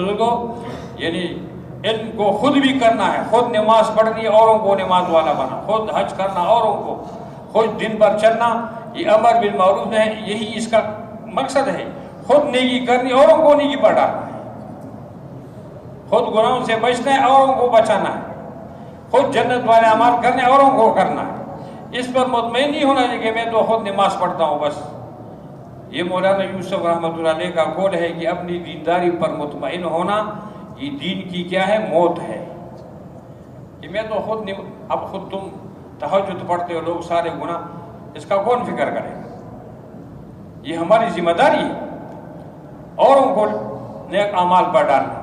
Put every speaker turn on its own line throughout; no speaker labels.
بزرگوں یعنی علم کو خود بھی کرنا ہے، خود نماز پڑھنی، اوروں کو نماز والا بنا، خود حج کرنا، اوروں کو خود دن پر چلنا، یہ امر بالمعروف ہے، یہی اس کا مقصد ہے۔ خود نیکی کرنی، اوروں کو نیکی پر ڈالنا ہے، خود گناہوں سے بچنا ہے، اوروں کو بچانا ہے، خود جنت والے اعمال کرنے، اوروں کو کرنا ہے۔ اس پر مطمئن نہیں ہونا چاہیے کہ میں تو خود نماز پڑھتا ہوں بس۔ یہ مولانا یوسف رحمۃ اللہ علیہ کا قول ہے کہ اپنی دینداری پر مطمئن ہونا یہ دین کی کیا ہے؟ موت ہے۔ کہ میں تو اب خود تم تہجد پڑھتے ہو، لوگ سارے گناہ، اس کا کون فکر کرے گا؟ یہ ہماری ذمہ داری ہے اوروں کو نیک اعمال پر ڈالنا۔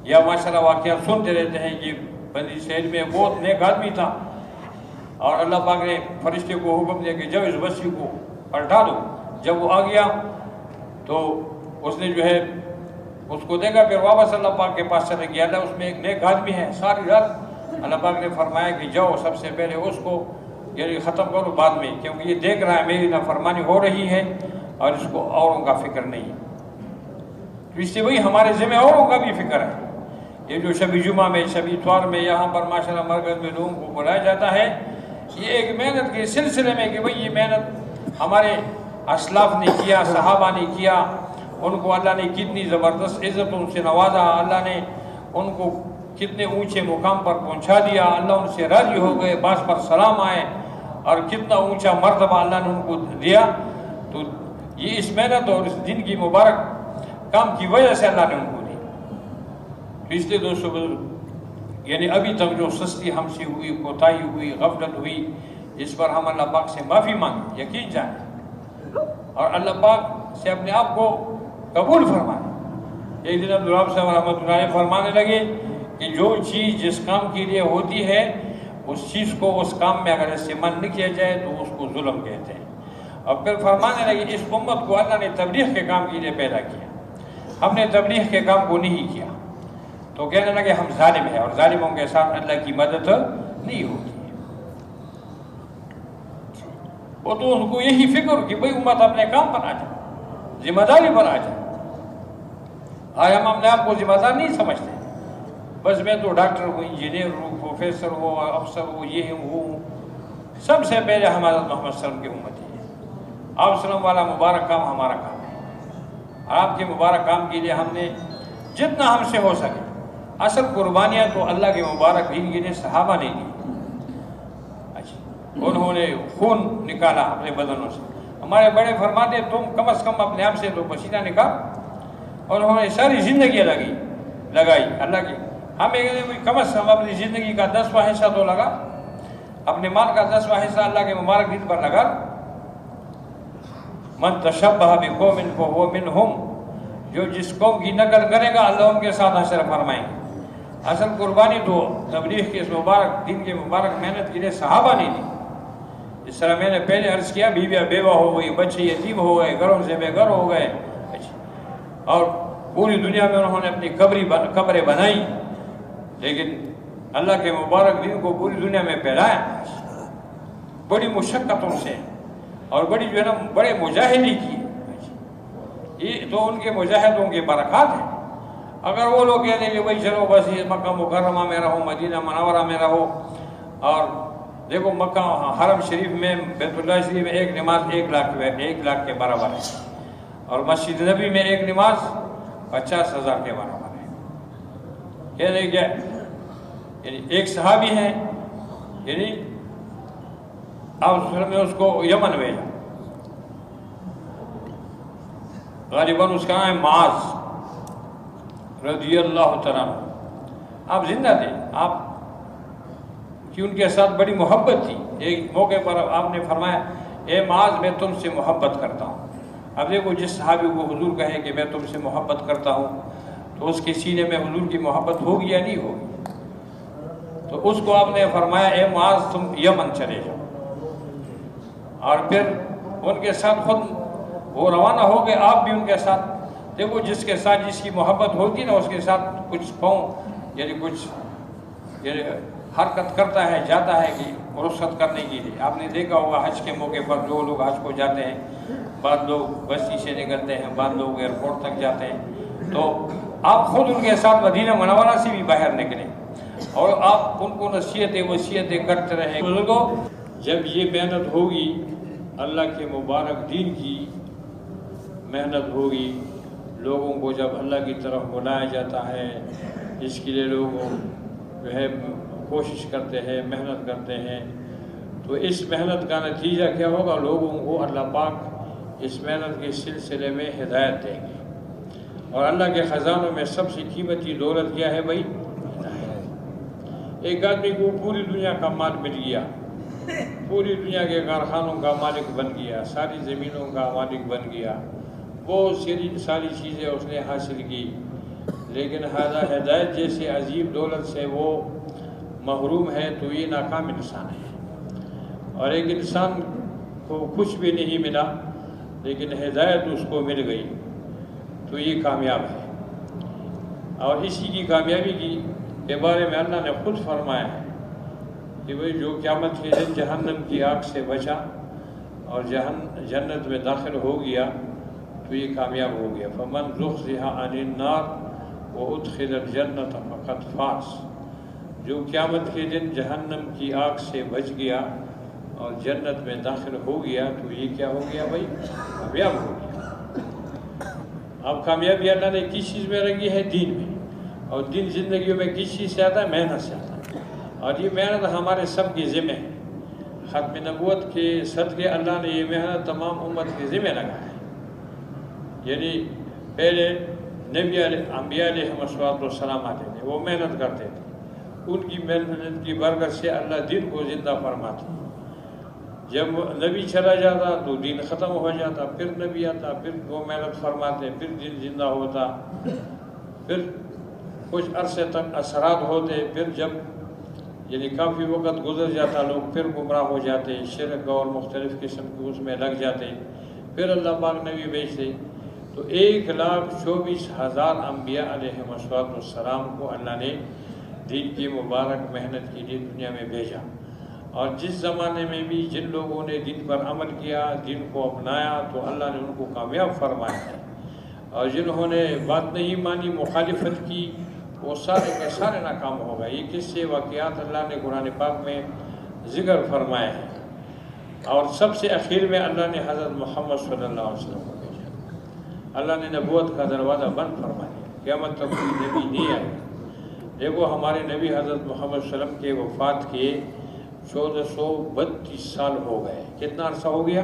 یا ماشاءاللہ واقعات سنتے رہتے ہیں کہ بنی اسرائیل میں بہت نیک آدمی تھا، اور اللہ پاک نے فرشتے کو حکم دیا کہ جب اس بستی کو پلٹا دو۔ جب وہ آ گیا تو اس نے جو ہے اس کو دیکھا، پھر واپس اللہ پاک کے پاس چلے گیا، اللہ اس میں ایک نیک آدمی ہے۔ ساری رات اللہ پاک نے فرمایا کہ جاؤ سب سے پہلے اس کو یعنی ختم کرو بعد میں، کیونکہ یہ دیکھ رہا ہے میری نافرمانی ہو رہی ہے اور اس کو اوروں کا فکر نہیں ہے۔ تو اس سے وہی ہمارے ذمہ اوروں کا بھی فکر ہے۔ یہ جو شبی جمعہ میں، شبی اتوار میں یہاں پر ماشاءاللہ مرکز میں لوگوں کو بلایا جاتا ہے، یہ ایک محنت کے سلسلے میں کہ بھئی یہ محنت ہمارے اسلاف نے کیا، صحابہ نے کیا، ان کو اللہ نے کتنی زبردست عزتوں سے نوازا، اللہ نے ان کو کتنے اونچے مقام پر پہنچا دیا، اللہ ان سے راضی ہو گئے، بعض پر سلام آئے، اور کتنا اونچا مرتبہ اللہ نے ان کو دیا۔ تو یہ اس محنت اور اس دن کی مبارک کام کی وجہ سے اللہ نے ان کو دی۔ تو اس لیے دوستو بزرگ، یعنی ابھی تک جو سستی ہم سے ہوئی، کوتاہی ہوئی، غفلت ہوئی، اس پر ہم اللہ پاک سے معافی مانگیں، یقین جانیں، اور اللہ پاک سے اپنے آپ کو قبول فرمائیں۔ ایک دن عبدالرحمٰن صاحب رحمۃ اللہ علیہ فرمانے لگے کہ جو چیز جس کام کے لیے ہوتی ہے، اس چیز کو اس کام میں اگر اس سے من نہ کیا جائے تو اس کو ظلم کہتے ہیں۔ اور پھر فرمانے لگے اس امت کو اللہ نے تبلیغ کے کام کے لیے پیدا کیا، ہم نے تبلیغ کے کام کو نہیں کیا، تو کہنے لگے ہم ظالم ہیں، اور ظالموں کے ساتھ اللہ کی مدد نہیں ہوتی ہے۔ وہ تو ان کو یہی فکر کہ بھئی امت اپنے کام پر آ جائے، ذمہ داری پر آ جائے۔ آج ہم اپنے آپ کو ذمہ دار نہیں سمجھتے، بس میں تو ڈاکٹر ہوں، انجینئر ہوں، پروفیسر ہوں، افسر ہوں، یہ ہوں۔ سب سے پہلے ہمارا محمد صلی اللہ علیہ وسلم کی امت ہے، آپ صلی اللہ والا مبارک کام ہمارا کام ہے، اور آپ کے مبارک کام کے لیے ہم نے جتنا ہم سے ہو سکے، اصل قربانیاں تو اللہ کے مبارک دین کے لیے صحابہ نے دی۔ انہوں نے خون نکالا اپنے بدنوں سے، ہمارے بڑے فرماتے تم کم از کم اپنے آپ سے تو پسینہ نکال، اور انہوں نے ساری زندگی لگائی اللہ کی۔ ہم ایک کم از کم اپنی زندگی کا 10واں حصہ تو لگا، اپنے مال کا 10واں حصہ اللہ کے مبارک دین پر لگا۔ من تشبہ بقوم فہو منہم، جو جس قوم کی نقل کرے گا اللہ ان کے ساتھ حشر فرمائیں گے۔ اصل قربانی تو تبلیغ کے اس مبارک دین کے مبارک محنت کے لیے صحابہ نے دی۔ اس طرح میں نے پہلے عرض کیا، بیویاں بیوہ ہو گئی، بچے یتیم ہو گئے، گھروں سے بے گھر ہو گئے، اور پوری دنیا میں انہوں نے اپنی قبریں بنائی، لیکن اللہ کے مبارک دین کو پوری دنیا میں پھیلایا بڑی مشقتوں سے، اور بڑی جو ہے نا بڑے مجاہدی کی۔ یہ تو ان کے مجاہدوں کے برکات ہیں۔ اگر وہ لوگ کہتے ہیں کہ بھائی چلو بس یہ مکہ مکرمہ میں رہو، مدینہ منورہ میں رہو، اور دیکھو مکہ حرم شریف میں بیت اللہ شریف میں ایک نماز 1 لاکھ کے برابر ہے، اور مسجد نبی میں ایک نماز 50,000 کے برابر ہے۔ کہنے کیا یعنی ایک صحابی ہیں، یعنی آپ نے اس کو یمن بھیجا، غالباً اس کا نام ہے معاذ رضی اللہ تعالیٰ عنہ۔ آپ زندہ تھے، آپ کی ان کے ساتھ بڑی محبت تھی۔ ایک موقع پر آپ نے فرمایا اے معاذ میں تم سے محبت کرتا ہوں۔ اب دیکھو جس صحابی کو حضور کہے کہ میں تم سے محبت کرتا ہوں تو اس کے سینے میں حضور کی محبت ہوگی یا نہیں ہوگی؟ تو اس کو آپ نے فرمایا اے معاذ تم یمن چلے جاؤ، اور پھر ان کے ساتھ خود وہ روانہ ہو گئے، آپ بھی ان کے ساتھ۔ دیکھو جس کے ساتھ جس کی محبت ہوتی نا، اس کے ساتھ کچھ کچھ حرکت کرتا ہے، جاتا ہے کہ رخصت کرنے کے لیے۔ آپ نے دیکھا ہوگا حج کے موقع پر جو لوگ حج کو جاتے ہیں، بعض لوگ بستی سے نکلتے ہیں، بعض لوگ ایئرپورٹ تک جاتے ہیں، تو آپ خود ان کے ساتھ مدینہ منورہ سے بھی باہر نکلیں اور آپ ان کو نصیحتیں وصیتیں کرتے رہیں. بزرگوں، جب یہ محنت ہوگی، اللہ کے مبارک دین کی محنت ہوگی، لوگوں کو جب اللہ کی طرف بلایا جاتا ہے، اس کے لیے لوگ جو ہے کوشش کرتے ہیں، محنت کرتے ہیں، تو اس محنت کا نتیجہ کیا ہوگا؟ لوگوں کو اللہ پاک اس محنت کے سلسلے میں ہدایت دیں گے. اور اللہ کے خزانوں میں سب سے قیمتی دولت کیا ہے بھائی؟ ہدایت. ایک آدمی کو پوری دنیا کا مال مل گیا، پوری دنیا کے کارخانوں کا مالک بن گیا، ساری زمینوں کا مالک بن گیا، بہت ساری چیزیں اس نے حاصل کی، لیکن ہدایت جیسے عظیم دولت سے وہ محروم ہے، تو یہ ناکام انسان ہے. اور ایک انسان کو کچھ بھی نہیں ملا لیکن ہدایت اس کو مل گئی، تو یہ کامیاب ہے. اور اسی کی کامیابی کے بارے میں اللہ نے خود فرمایا ہے کہ بھئی جو قیامت کے دن جہنم کی آگ سے بچا اور جنت میں داخل ہو گیا تو یہ کامیاب ہو گیا. فمن زحزح عن النار وادخل الجنۃ فقد فاز. جو قیامت کے دن جہنم کی آگ سے بچ گیا اور جنت میں داخل ہو گیا تو یہ کیا ہو گیا بھائی؟ کامیاب ہو گیا. اب کامیابی اللہ نے کس چیز میں رکھی ہے؟ دین میں. اور دین زندگیوں میں کس چیز سے آتا ہے؟ محنت سے آتا ہے. اور یہ محنت ہمارے سب کے ذمہ ہے. ختم نبوت کے صدقے اللہ نے یہ محنت تمام امت کے ذمہ لگا ہے. یعنی پہلے نبی انبیاء علیہ السلام آتے تھے، وہ محنت کرتے تھے، ان کی محنت کی برکت سے اللہ دین کو زندہ فرماتے. جب نبی چلا جاتا تو دین ختم ہو جاتا، پھر نبی آتا، پھر وہ محنت فرماتے، پھر دین زندہ ہوتا، پھر کچھ عرصے تک اثرات ہوتے، پھر جب یعنی کافی وقت گزر جاتا لوگ پھر گمراہ ہو جاتے، شرک اور مختلف قسم کے اس میں لگ جاتے، پھر اللہ پاک نبی بھیجتے. تو 1,24,000 انبیاء علیہ السلام کو اللہ نے دین کی مبارک محنت کے لیے دنیا میں بھیجا. اور جس زمانے میں بھی جن لوگوں نے دین پر عمل کیا، دین کو اپنایا، تو اللہ نے ان کو کامیاب فرمایا ہے. اور جنہوں نے بات نہیں مانی، مخالفت کی، وہ سارے کے سارے ناکام ہو گئے. یہ قصے واقعات اللہ نے قرآن پاک میں ذکر فرمائے ہیں. اور سب سے اخیر میں اللہ نے حضرت محمد صلی اللہ علیہ وسلم کو بھیجا. اللہ نے نبوت کا دروازہ بند فرما دیا، قیامت تک کوئی نبی نہیں آئے. دیکھو ہمارے نبی حضرت محمد صلی اللہ علیہ وسلم کے وفات کے 1432 سال ہو گئے. کتنا عرصہ ہو گیا؟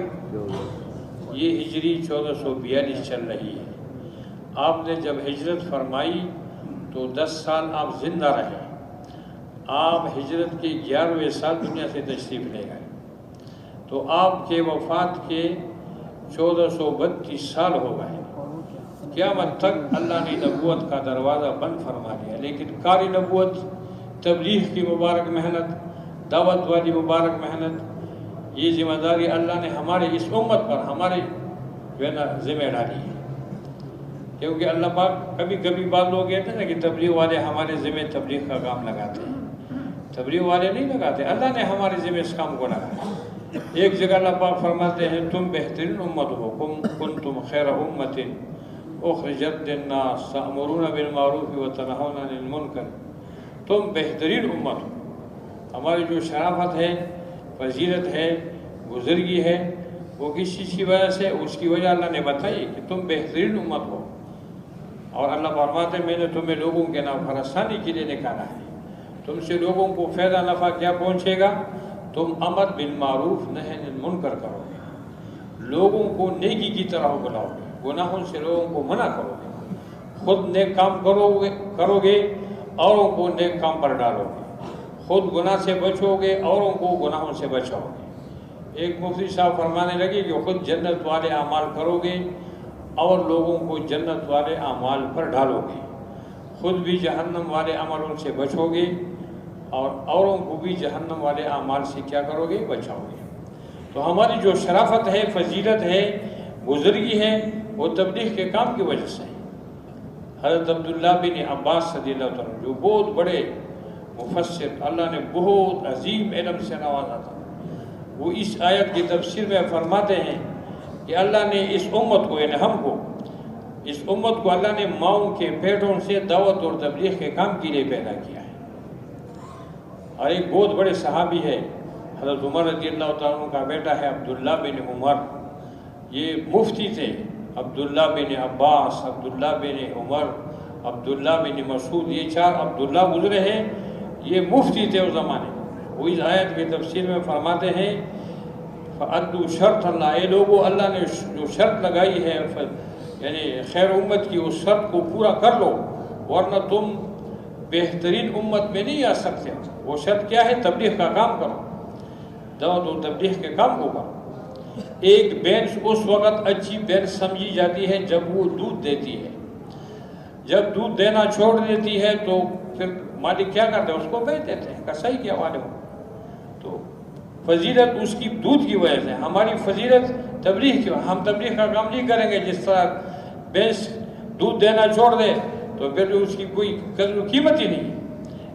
یہ ہجری 1442 چل رہی ہے. آپ نے جب ہجرت فرمائی تو 10 سال آپ زندہ رہے. آپ ہجرت کے 11ویں سال دنیا سے تشریف لے گئے. تو آپ کے وفات کے 1432 سال ہو گئے. قیامت تک اللہ نے نبوت کا دروازہ بند فرما دیا. لیکن کاری نبوت، تبلیغ کی مبارک محنت، دعوت والی مبارک محنت، یہ ذمہ داری اللہ نے ہمارے اس امت پر ہمارے جو ہے نا ذمہ ڈالی ہے. کیونکہ اللہ پاک کبھی کبھی بعض لوگ کہتے ہیں نا کہ تبلیغ والے ہمارے ذمہ تبلیغ کا کام لگاتے ہیں. تبلیغ والے نہیں لگاتے، اللہ نے ہمارے ذمہ اس کام کو لگایا. ایک جگہ اللہ پاک فرماتے ہیں تم بہترین امت ہو، کنتم خیر امت اخرجت للناس تأمرون بالمعروف وتنہون عن المنکر. تم بہترین امت ہو. ہماری جو شرافت ہے، فضیلت ہے، بزرگی ہے، وہ کس چیز کی وجہ سے؟ اس کی وجہ اللہ نے بتائی کہ تم بہترین امت ہو. اور اللہ فرماتے ہیں میں نے تمہیں لوگوں کے نافرمانی کے لیے نکالا ہے. تم سے لوگوں کو فائدہ نفع کیا پہنچے گا؟ تم امر بالمعروف نہی عن المنکر کرو گے، لوگوں کو نیکی کی طرف بلاؤ گے، گناہوں سے لوگوں کو منع کرو گے، خود نیک کام کرو گے، اوروں کو نیک کام پر ڈالو گے، خود گناہ سے بچو گے، اوروں کو گناہوں سے بچاؤ گے. ایک مفتی صاحب فرمانے لگے کہ خود جنت والے اعمال کرو گے اور لوگوں کو جنت والے اعمال پر ڈالو گے، خود بھی جہنم والے عملوں سے بچو گے اور اوروں کو بھی جہنم والے اعمال سے کیا کرو گے؟ بچاؤ گے. تو ہماری جو شرافت ہے، فضیلت ہے، بزرگی ہے، وہ تبلیغ کے کام کی وجہ سے ہے. حضرت عبداللہ بن عباس رضی اللہ عنہ جو بہت بڑے مفسر، اللہ نے بہت عظیم علم سے نوازا تھا، وہ اس آیت کی تفسیر میں فرماتے ہیں کہ اللہ نے اس امت کو یعنی ہم کو اس امت کو اللہ نے ماؤں کے پیٹوں سے دعوت اور تبلیغ کے کام کے لیے پیدا کیا ہے. اور ایک بہت بڑے صحابی ہے حضرت عمر رضی اللہ تعالیٰ عنہ کا بیٹا ہے عبداللہ بن عمر. یہ مفتی تھے. عبداللہ بن عباس، عبداللہ بن عمر، عبداللہ بن مسعود، یہ 4 عبداللہ گزرے ہیں. یہ مفتی تھے اس زمانے. وہ اس آیت کی تفسیر میں فرماتے ہیں فَأَدُّوا شرط اللہ، اے لوگوں اللہ نے جو شرط لگائی ہے یعنی خیر امت کی، اس شرط کو پورا کر لو ورنہ تم بہترین امت میں نہیں آ سکتے. وہ شرط کیا ہے؟ تبلیغ کا کام کرو، دعوت و تبلیغ کے کام کو کرو. ایک بھینس اس وقت اچھی بھینس سمجھی جاتی ہے جب وہ دودھ دیتی ہے. جب دودھ دینا چھوڑ دیتی ہے تو پھر مالک کیا کرتے ہیں؟ اس کو بیچ دیتے ہیں. کسائی کیا والے ہو. تو فضیلت اس کی دودھ کی وجہ سے. ہماری فضیلت تبلیغ کی. ہم تبلیغ کا کام نہیں کریں گے. جس طرح بھینس دودھ دینا چھوڑ دے تو پھر اس کی کوئی قدر و قیمت ہی نہیں.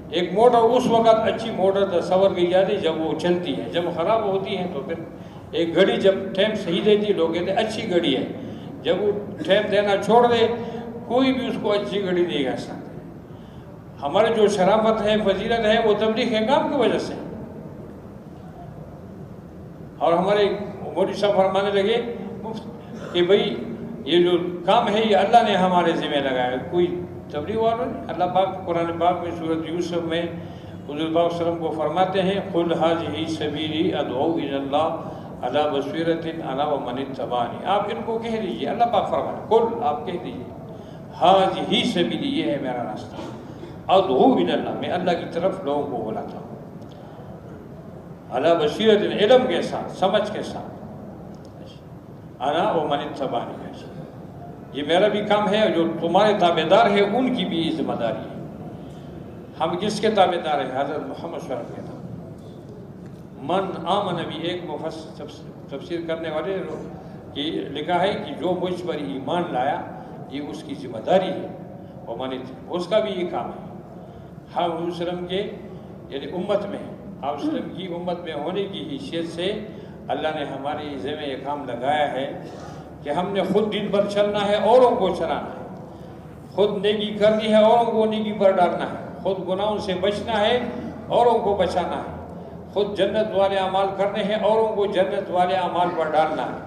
ایک موٹر اس وقت اچھی موٹر تصور کی جاتی ہے جب وہ چلتی ہے. جب خراب ہوتی ہے تو پھر ایک گھڑی جب ٹائم صحیح دیتی ہے لوگ کہتے ہیں اچھی گھڑی ہے. جب وہ ٹائم دینا چھوڑ دے کوئی بھی اس کو اچھی گھڑی نہیں کہہ سکتا. ہمارے جو شرافت ہے فضیلت ہے وہ تبلیغ کے کام کی وجہ سے. اور ہمارے مودی صاحب فرمانے لگے کہ بھئی یہ جو کام ہے یہ اللہ نے ہمارے ذمہ لگایا. کوئی تبلیغ والا نہیں. اللہ پاک قرآن پاک میں سورۃ یوسف میں حضور پاک صلی اللہ علیہ وسلم کو فرماتے ہیں قُلْ هَٰذِهِ سَبِيلِي أَدْعُو إِلَى اللَّهِ عَلَىٰ بَصِيرَةٍ أَنَا وَمَنِ اتَّبَعَنِي. آپ ان کو کہہ دیجئے. اللہ پاک فرماتے قُلْ، آپ کہہ دیجئے هَٰذِهِ سَبِيلِي، یہ ہے میرا راستہ. أَدْعُو إِلَى اللَّهِ، میں اللہ کی طرف لوگوں کو بلاتا ہوں. عَلَىٰ بَصِيرَةٍ، علم کے ساتھ، سمجھ کے ساتھ. أَنَا وَمَنِ اتَّبَعَنِي، یہ میرا بھی کام ہے. جو تمہارے تابعدار ہیں ان کی بھی ذمہ داری ہے. ہم کس کے تابعدار ہیں؟ حضرت محمد صلی اللہ علیہ وسلم. من آمن بھی ایک مفسر تفسیر کرنے والے کی لکھا ہے کہ جو مجھ پر ایمان لایا یہ اس کی ذمہ داری ہے. اور من اس کا بھی یہ کام ہے. ہم حضور صلی اللہ علیہ وسلم کے یعنی امت میں، آپ صلی اللہ علیہ وسلم کی امت میں ہونے کی حیثیت سے اللہ نے ہماری ذمہ یہ کام لگایا ہے کہ ہم نے خود دین پر چلنا ہے، اوروں کو چلانا ہے. خود نیکی کرنی ہے، اوروں کو نیکی پر ڈالنا ہے. خود گناہوں سے بچنا ہے، اوروں کو بچانا ہے. خود جنت والے اعمال کرنے ہیں، اوروں کو جنت والے اعمال پر ڈالنا ہے.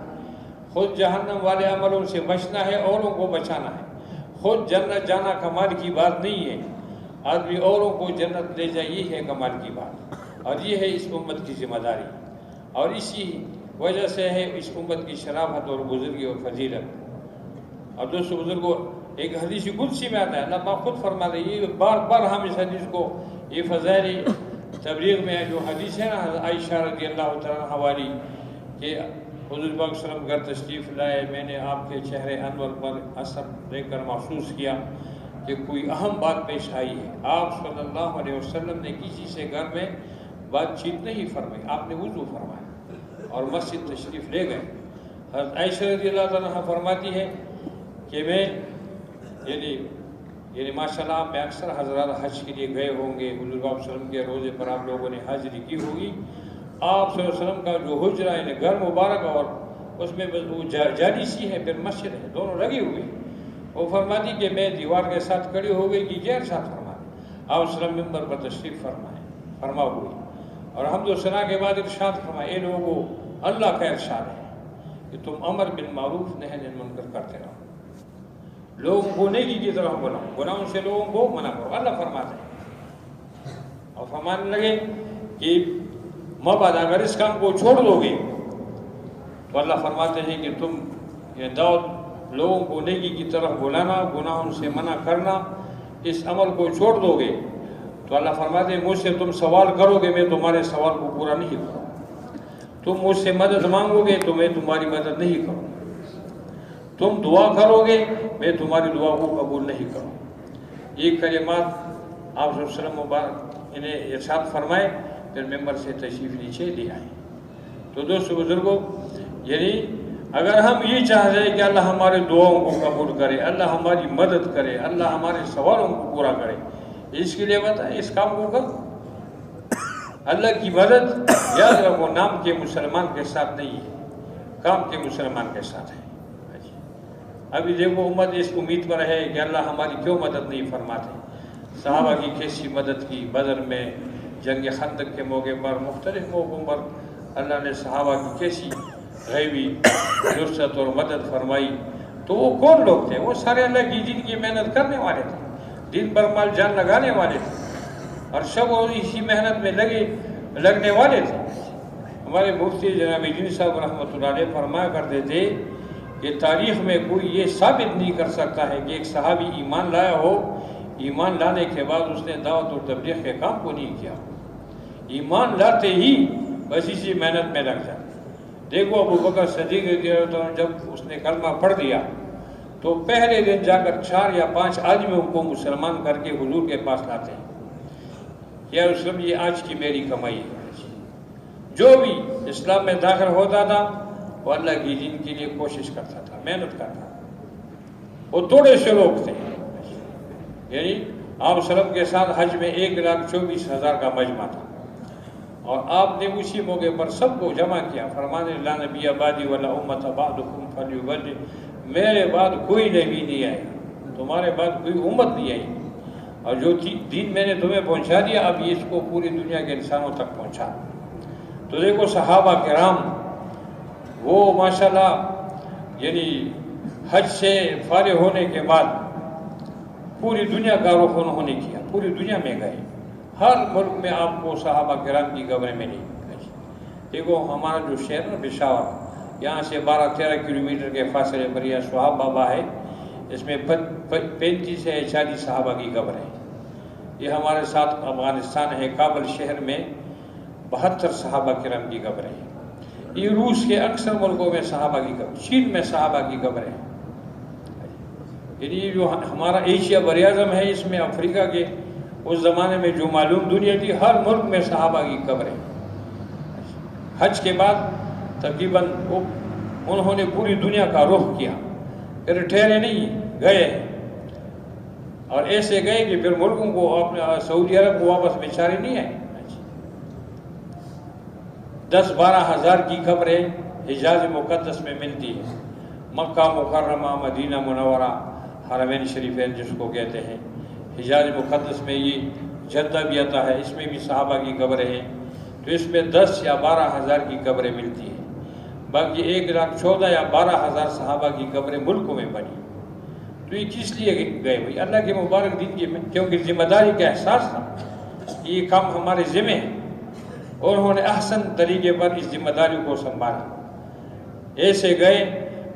خود جہنم والے عملوں سے بچنا ہے، اوروں کو بچانا ہے. خود جنت جانا کمال کی بات نہیں ہے. آدمی اوروں کو جنت لے جائے یہ ہے کمال کی بات. اور یہ ہے اس امت کی ذمہ داری. اور اسی وجہ سے ہے اس امت کی شرافت اور بزرگی اور فضیلت. اور دوستو بزرگوں، ایک حدیث قدسی میں آتا ہے، اللہ پاک خود فرماتے ہیں. یہ بار بار ہم اس حدیث کو، یہ فضائل تبلیغ میں جو حدیث ہے نا عائشہ رضی اللہ تعالیٰ عنہ والی کہ حضور پاک صلی اللہ علیہ وسلم گھر تشریف لائے، میں نے آپ کے چہرے انور پر اثر دیکھ کر محسوس کیا کہ کوئی اہم بات پیش آئی ہے. آپ صلی اللہ علیہ وسلم نے کسی سے گھر میں بات چیت نہیں فرمائی. آپ نے وضو فرمایا اور مسجد تشریف لے گئے. حضرت عائشہ رضی اللہ تعالیٰ عنہ فرماتی ہے کہ میں یعنی ماشاءاللہ میں اکثر حضرات حج کے لیے گئے ہوں گے. حضور پاک صلی اللہ علیہ وسلم کے روزے پر آپ لوگوں نے حاضری کی ہوگی. آپ صلی اللہ علیہ وسلم کا جو حجرہ یعنی گھر مبارک اور اس میں وہ جاری سی ہے، پھر مسجد ہے، دونوں لگی ہوئی. وہ فرماتی کہ میں دیوار کے ساتھ کھڑی ہو گئی کہ غیر ساتھ فرمائے. آپ صلی اللہ علیہ وسلم ممبر پر تشریف فرما ہوئی اور حمد و ثنا کے بعد ارشاد فرمائے اے لوگو، اللہ کا ارشاد ہے کہ تم امر بالمعروف نہی عن المنکر کرتے رہو. لوگوں کو نیکی کی طرف بلاؤ، گناہوں سے لوگوں کو منع کرو. اللہ فرماتے ہیں اور فرمانے لگے کہ مبعد اگر اس کام کو چھوڑ دو گے تو اللہ فرماتے ہیں کہ تم یہ دعوت لوگوں کو نیکی کی طرف بلانا، گناہوں سے منع کرنا، اس عمل کو چھوڑ دو گے تو اللہ فرماتے ہیں مجھ سے تم سوال کرو گے، میں تمہارے سوال کو پورا نہیں کروں. تم مجھ سے مدد مانگو گے تو میں تمہاری مدد نہیں کروں. تم دعا کرو گے میں تمہاری دعا کو قبول نہیں کروں. یہ کلمات آپ صلی اللہ علیہ وسلم مبارک انہیں ارشاد فرمائے، پھر ممبر سے تشریف نیچے لے آئے. تو دوستو بزرگوں، یعنی اگر ہم یہ چاہتے ہیں کہ اللہ ہمارے دعاؤں کو قبول کرے، اللہ ہماری مدد کرے، اللہ ہمارے سوالوں کو پورا کرے، اس کے لیے بتائیں اس کام کو کرو. اللہ کی مدد یاد رکھو نام کے مسلمان کے ساتھ نہیں ہے، کام کے مسلمان کے ساتھ ہے. ابھی دیکھو امت اس امید پر ہے کہ اللہ ہماری کیوں مدد نہیں فرماتے. صحابہ کی کیسی مدد کی، بدر میں، جنگ خندق کے موقع پر، مختلف موقعوں پر اللہ نے صحابہ کی کیسی غیبی نصرت اور مدد فرمائی. تو وہ کون لوگ تھے؟ وہ سارے اللہ کی دین کی محنت کرنے والے تھے، دین پر مال جان لگانے والے تھے، اور شب اور اسی محنت میں لگنے والے تھے. ہمارے مفتی جناب دین صاحب رحمۃ اللہ علیہ فرمایا کرتے تھے کہ تاریخ میں کوئی یہ ثابت نہیں کر سکتا ہے کہ ایک صحابی ایمان لایا ہو، ایمان لانے کے بعد اس نے دعوت اور تبلیغ کے کام کو نہیں کیا. ایمان لاتے ہی بس اسی محنت میں لگ جاتا. دیکھو ابو بکر صدیق رضی اللہ عنہ جب اس نے کلمہ پڑھ دیا تو پہلے دن جا کر 4 یا 5 آدمیوں کو مسلمان کر کے حضور کے پاس لاتے ہیں. یا رسول یہ آج کی میری کمائی ہے. جو بھی اسلام میں داخل ہوتا تھا وہ اللہ کی دین کے لیے کوشش کرتا تھا، محنت کرتا تھا. وہ تھوڑے سے لوگ تھے، یعنی آپ وسلم کے ساتھ حج میں 1,24,000 کا مجمع تھا، اور آپ نے اسی موقع پر سب کو جمع کیا. فرمانے لا نبی بعدی ولا امت بعدکم فلیبلغ، میرے بعد کوئی نبی نہیں آئے، تمہارے بعد کوئی امت نہیں آئی، اور جو دین میں نے تمہیں پہنچا دیا اب یہ اس کو پوری دنیا کے انسانوں تک پہنچا. تو دیکھو صحابہ کرام وہ ماشاءاللہ یعنی حج سے فارغ ہونے کے بعد پوری دنیا کا رخ انہوں نے کیا، پوری دنیا میں گئے. ہر ملک میں آپ کو صحابہ کرام کی قبریں ملی. دیکھو ہمارا جو شہر ہے پشاور، یہاں سے 12-13 کلومیٹر کے فاصلے پر یہ سہاب بابا ہے، اس میں 35 سے 40 صحابہ کی قبر ہے. یہ ہمارے ساتھ افغانستان ہے، کابل شہر میں 72 صحابہ کرام کی قبر ہے. یہ روس کے اکثر ملکوں میں صحابہ کی قبر، چین میں صحابہ کی قبر ہے. یعنی جو ہمارا ایشیا براعظم ہے، اس میں افریقہ کے اس زمانے میں جو معلوم دنیا تھی، ہر ملک میں صحابہ کی قبر ہے. حج کے بعد تقریباً انہوں نے پوری دنیا کا رخ کیا، پھر ٹھہرے نہیں، گئے، اور ایسے گئے کہ پھر ملکوں کو اپنے سعودی عرب کو واپس بیچارے نہیں آئے. 10-12 ہزار کی قبریں حجاز مقدس میں ملتی ہے. مکہ مکرمہ، مدینہ منورہ، حرمین شریفین جس کو کہتے ہیں. حجاز مقدس میں یہ جدہ بھی آتا ہے، اس میں بھی صحابہ کی قبریں ہیں. تو اس میں 10 یا 12 ہزار کی قبریں ملتی ہیں. باقی 1,14,000 یا 12,000 صحابہ کی قبریں ملکوں میں بنی. تو یہ کس لیے گئے بھائی؟ اللہ کے مبارک دین کی، کیونکہ ذمہ داری کا احساس تھا، یہ کام ہمارے ذمہ ہے، اور انہوں نے احسن طریقے پر اس ذمہ داری کو سنبھالا. ایسے گئے.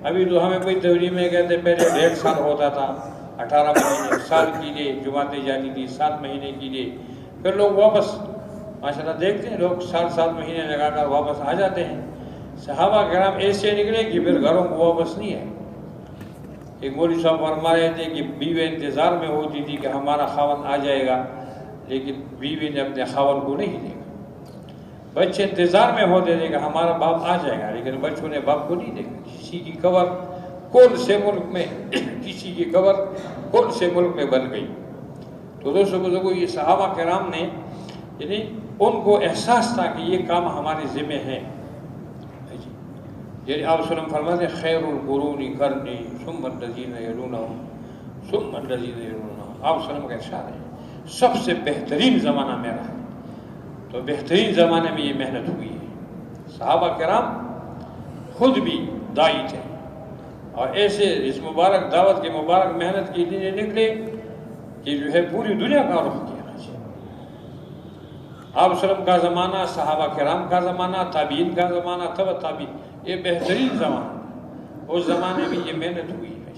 ابھی تو ہمیں کوئی تحریر میں کہتے پہلے 1.5 سال ہوتا تھا، 18 مہینے، سال کے لیے جماعتیں جاتی تھی، 7 مہینے کے لیے. پھر لوگ واپس ماشاءاللہ دیکھتے ہیں، لوگ 7 مہینے لگا کر واپس آ جاتے ہیں. صحابہ کرام ایسے نکلے کہ پھر گھروں کو واپس نہیں ہے. ایک مولوی صاحب فرما رہے تھے کہ بیوی انتظار میں ہوتی تھی کہ ہمارا خاوند آ جائے گا، لیکن بیوی نے اپنے خاوند کو نہیں دیکھا. بچے انتظار میں ہوتے تھے کہ ہمارا باپ آ جائے گا، لیکن بچوں نے باپ کو نہیں دیکھا. کسی کی قبر کون سے ملک میں کسی کی قبر کون سے ملک میں بن گئی. تو دوستوں بزرگوں، یہ صحابہ کرام نے یعنی ان کو احساس تھا کہ یہ کام ہمارے ذمہ ہے. یعنی آپ صلی اللہ علیہ وسلم فرماتے ہیں خیر القرون قرنی ثم الذین یلونہم ثم الذین یلونہم. آپ صلی اللہ علیہ وسلم کا ارشاد ہے سب سے بہترین زمانہ میرا ہے. تو بہترین زمانے میں یہ محنت ہوئی ہے. صحابہ کرام خود بھی داعی تھے، اور ایسے اس مبارک دعوت کے مبارک محنت کے لیے نکلے کہ جو ہے پوری دنیا کا رخ کیا. آپ صلی اللہ علیہ وسلم کا زمانہ، صحابہ کرام کا زمانہ، تابعین کا زمانہ، تبع تابعین، یہ بہترین زمانہ. اس زمانے میں یہ محنت ہوئی ہے.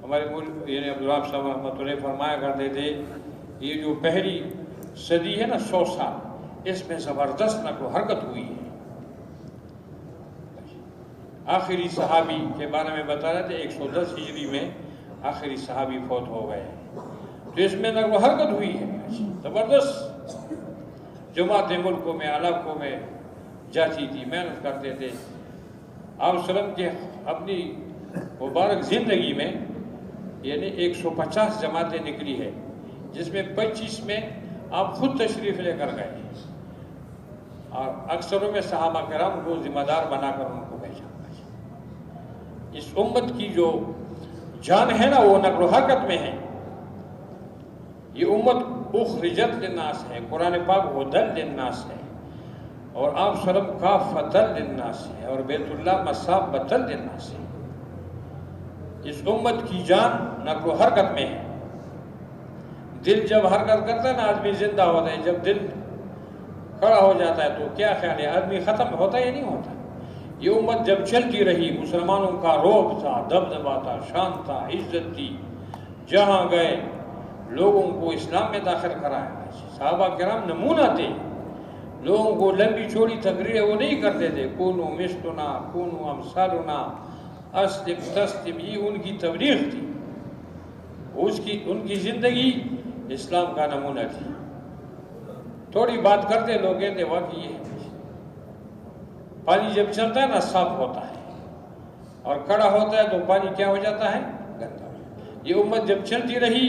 ہمارے ملک یعنی عبدالرحمٰن صاحب رحمۃ اللہ فرمایا کرتے تھے یہ جو پہلی صدی ہے نا، 100 سال، اس میں زبردست نقل و حرکت ہوئی ہے. آخری صحابی کے بارے میں بتا رہے تھے 110 ہجری میں آخری صحابی فوت ہو گئے. تو اس میں نقل و حرکت ہوئی ہے زبردست. جماعتیں ملکوں میں، علاقوں میں جاتی تھی، محنت کرتے تھے. آپ صلی اللہ علیہ وسلم کے اپنی مبارک زندگی میں یعنی 150 جماعتیں نکلی ہے، جس میں 25 میں آپ خود تشریف لے کر گئے، اور اکثروں میں صحابہ کرام کو ذمہ دار بنا کر ان کو بھیجا. اس امت کی جو جان ہے نا وہ نقل و حرکت میں ہے. یہ امت اخرجت للناس ہے، قرآن پاک ہدی للناس ہے، اور آپ سلم کافۃ للناس ہے، اور بیت اللہ مثابۃ للناس ہے. اس امت کی جان نقل و حرکت میں ہے. دل جب حرکت کرتا ہے نا آدمی زندہ ہوتا ہے، جب دل کھڑا ہو جاتا ہے تو کیا خیال ہے آدمی ختم ہوتا یا نہیں ہوتا. یہ امت جب چلتی رہی، مسلمانوں کا روب تھا، دبدبا تھا، شان تھا، عزت تھی، جہاں گئے لوگوں کو اسلام میں داخل کرایا. صحابہ کرام نمونہ تھے، لوگوں کو لمبی چوڑی تقریریں وہ نہیں کرتے تھے. کونوا مثلنا کونوا امثالنا اسلم تسلم، یہ ان کی تبلیغ تھی، ان کی زندگی اسلام کا نمونہ تھی. تھوڑی بات کرتے لوگ کہتے واقعی یہ ہے. پانی جب چلتا ہے نا صاف ہوتا ہے، اور کڑا ہوتا ہے تو پانی کیا ہو جاتا ہے؟ گندا. یہ امت جب چلتی رہی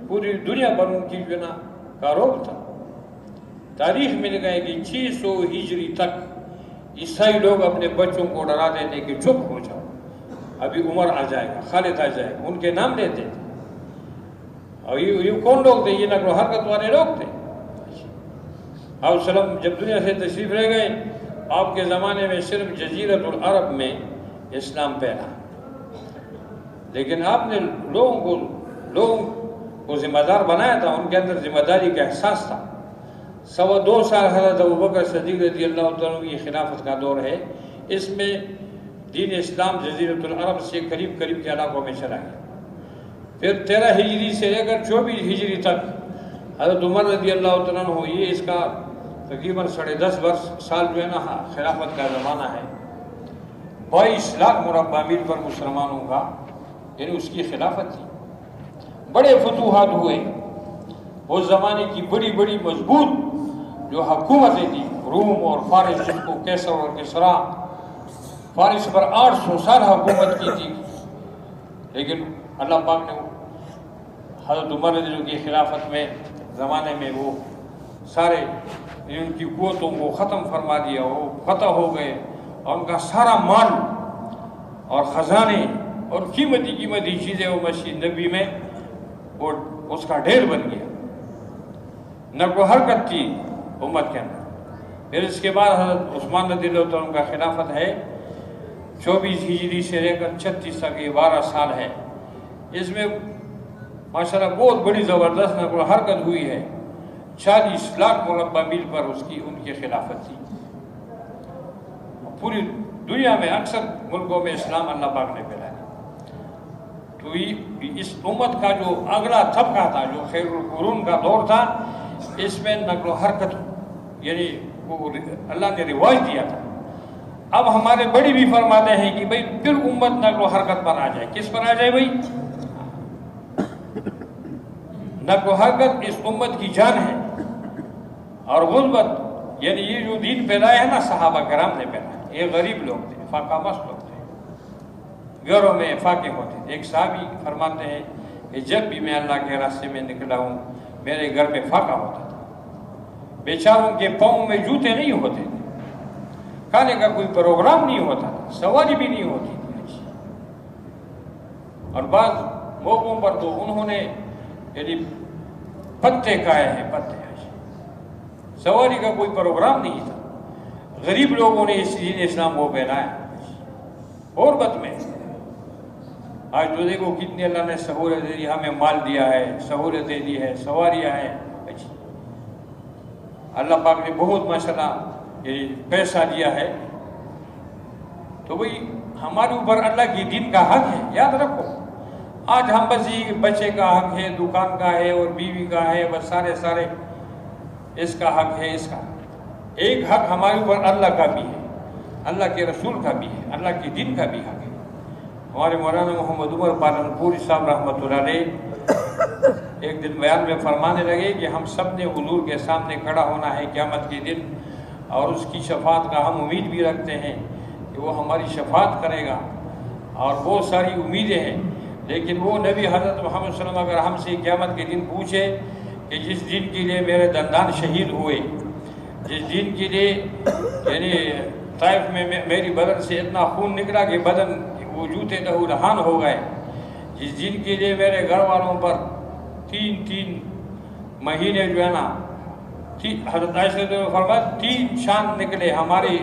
پوری دنیا پر ان کی جو نا کاروب تھا. تاریخ میں لکھا ہے کہ 600 ہجری تک عیسائی لوگ اپنے بچوں کو ڈرا دیتے کہ چپ ہو جاؤ، ابھی عمر آ جائے گا، خالد آ جائے گا، ان کے نام لیتے تھے. اور یہ کون لوگ تھے؟ یہ نقل و حرکت والے لوگ تھے. آپ وسلم جب دنیا سے تشریف لے گئے، آپ کے زمانے میں صرف جزیرۃ العرب میں اسلام پھیلا، لیکن آپ نے لوگوں کو ذمہ دار بنایا تھا. ان کے اندر ذمہ داری کا احساس تھا. 2.25 سال حضرت ابوبکر صدیق رضی اللہ تعالیٰ کی خلافت کا دور ہے. اس میں دین اسلام جزیرۃ العرب سے قریب کے علاقوں میں چلا گیا. پھر 13 ہجری سے لے کر 24 ہجری تک حضرت عمر رضی اللہ تعالیٰ عنہ، یہ اس کا تقریباً 10.5 سال جو ہے نا خلافت کا زمانہ ہے. 22 لاکھ مربع میل پر مسلمانوں کا یعنی اس کی خلافت تھی. بڑے فتوحات ہوئے. اس زمانے کی بڑی بڑی مضبوط جو حکومتیں تھیں، روم اور فارس، جن کو کیسر اور کسرا، فارس پر 800 سال حکومت کی تھی. لیکن اللہ پاک نے حضرت عمر رضی اللہ کی خلافت میں زمانے میں وہ سارے ان کی قوتوں کو ختم فرما دیا. وہ فتح ہو گئے اور ان کا سارا مال اور خزانے اور قیمتی چیزیں وہ مسجد نبی میں وہ اس کا ڈھیر بن گیا. نقل و حرکت تھی امت کے اندر. پھر اس کے بعد حضرت عثمان رضی اللہ عنہ کا خلافت ہے. 24 ہجری سے لے کر 36 تک یہ 12 سال ہے. اس میں ماشاءاللہ بہت بڑی زبردست نقل و حرکت ہوئی ہے. 40 لاکھ مربع میل پر ان کی خلافت تھی. پوری دنیا میں اکثر ملکوں میں اسلام اللہ پاک نے پھیلایا. تو اس امت کا جو اگلا طبقہ تھا، جو خیر القرون کا دور تھا، اس میں نقل و حرکت یعنی وہ اللہ نے رواج دیا تھا. اب ہمارے بڑی بھی فرماتے ہیں کہ بھئی پھر امت نقل و حرکت پر آ جائے. کس پر آ جائے بھئی؟ نقل و حرکت اس امت کی جان ہے. اور غربت یعنی یہ جو دین پھیلایا ہے نا صحابہ کرام نے پھیلایا. یہ غریب لوگ تھے، فاقہ مست لوگ تھے، گھروں میں فاقے ہوتے تھے. ایک صحابی فرماتے ہیں کہ جب بھی میں اللہ کے راستے میں نکلا ہوں میرے گھر میں فاقہ ہوتا تھا. بیچاروں کے پاؤں میں جوتے نہیں ہوتے تھے، کھانے کا کوئی پروگرام نہیں ہوتا تھا، سواری بھی نہیں ہوتی تھی. اور بعض موقعوں پر تو انہوں نے یعنی پتے کھائے ہیں، پتے. سواری کا کوئی پروگرام نہیں تھا. غریب لوگوں نے اس دین اسلام کو پھیلایا. غربت میں آج تو دیکھو کتنی اللہ نے سہولت دی، ہمیں مال دیا ہے، سہولتیں دی ہے، سواریاں ہیں. اللہ پاک نے بہت ماشاءاللہ یہ پیسہ دیا ہے. تو وہی ہمارے اوپر اللہ کی دین کا حق ہے. یاد رکھو آج ہم بس یہ بچے کا حق ہے، دکان کا ہے اور بیوی کا ہے، بس سارے اس کا حق ہے. اس کا ایک حق ہمارے اوپر اللہ کا بھی ہے، اللہ کے رسول کا بھی ہے، اللہ کے دین کا بھی حق ہے. ہمارے مولانا محمد عمر پالن پوری صاحب رحمۃ اللہ علیہ ایک دن بیان میں فرمانے لگے کہ ہم سب نے حضور کے سامنے کھڑا ہونا ہے قیامت کے دن، اور اس کی شفاعت کا ہم امید بھی رکھتے ہیں کہ وہ ہماری شفاعت کرے گا، اور بہت ساری امیدیں ہیں. لیکن وہ نبی حضرت محمد صلی اللہ علیہ وسلم اگر ہم سے قیامت کے دن پوچھے کہ جس دین کے لیے میرے دندان شہید ہوئے، جس دین کے لیے یعنی طائف میں میری بدن سے اتنا خون نکلا کہ بدن وجود لہو لہان ہو گئے، جس دن کے لیے میرے گھر والوں پر تین مہینے جو ہے نا، حضرت عائشہ نے فرمایا 3 چاند نکلے، ہمارے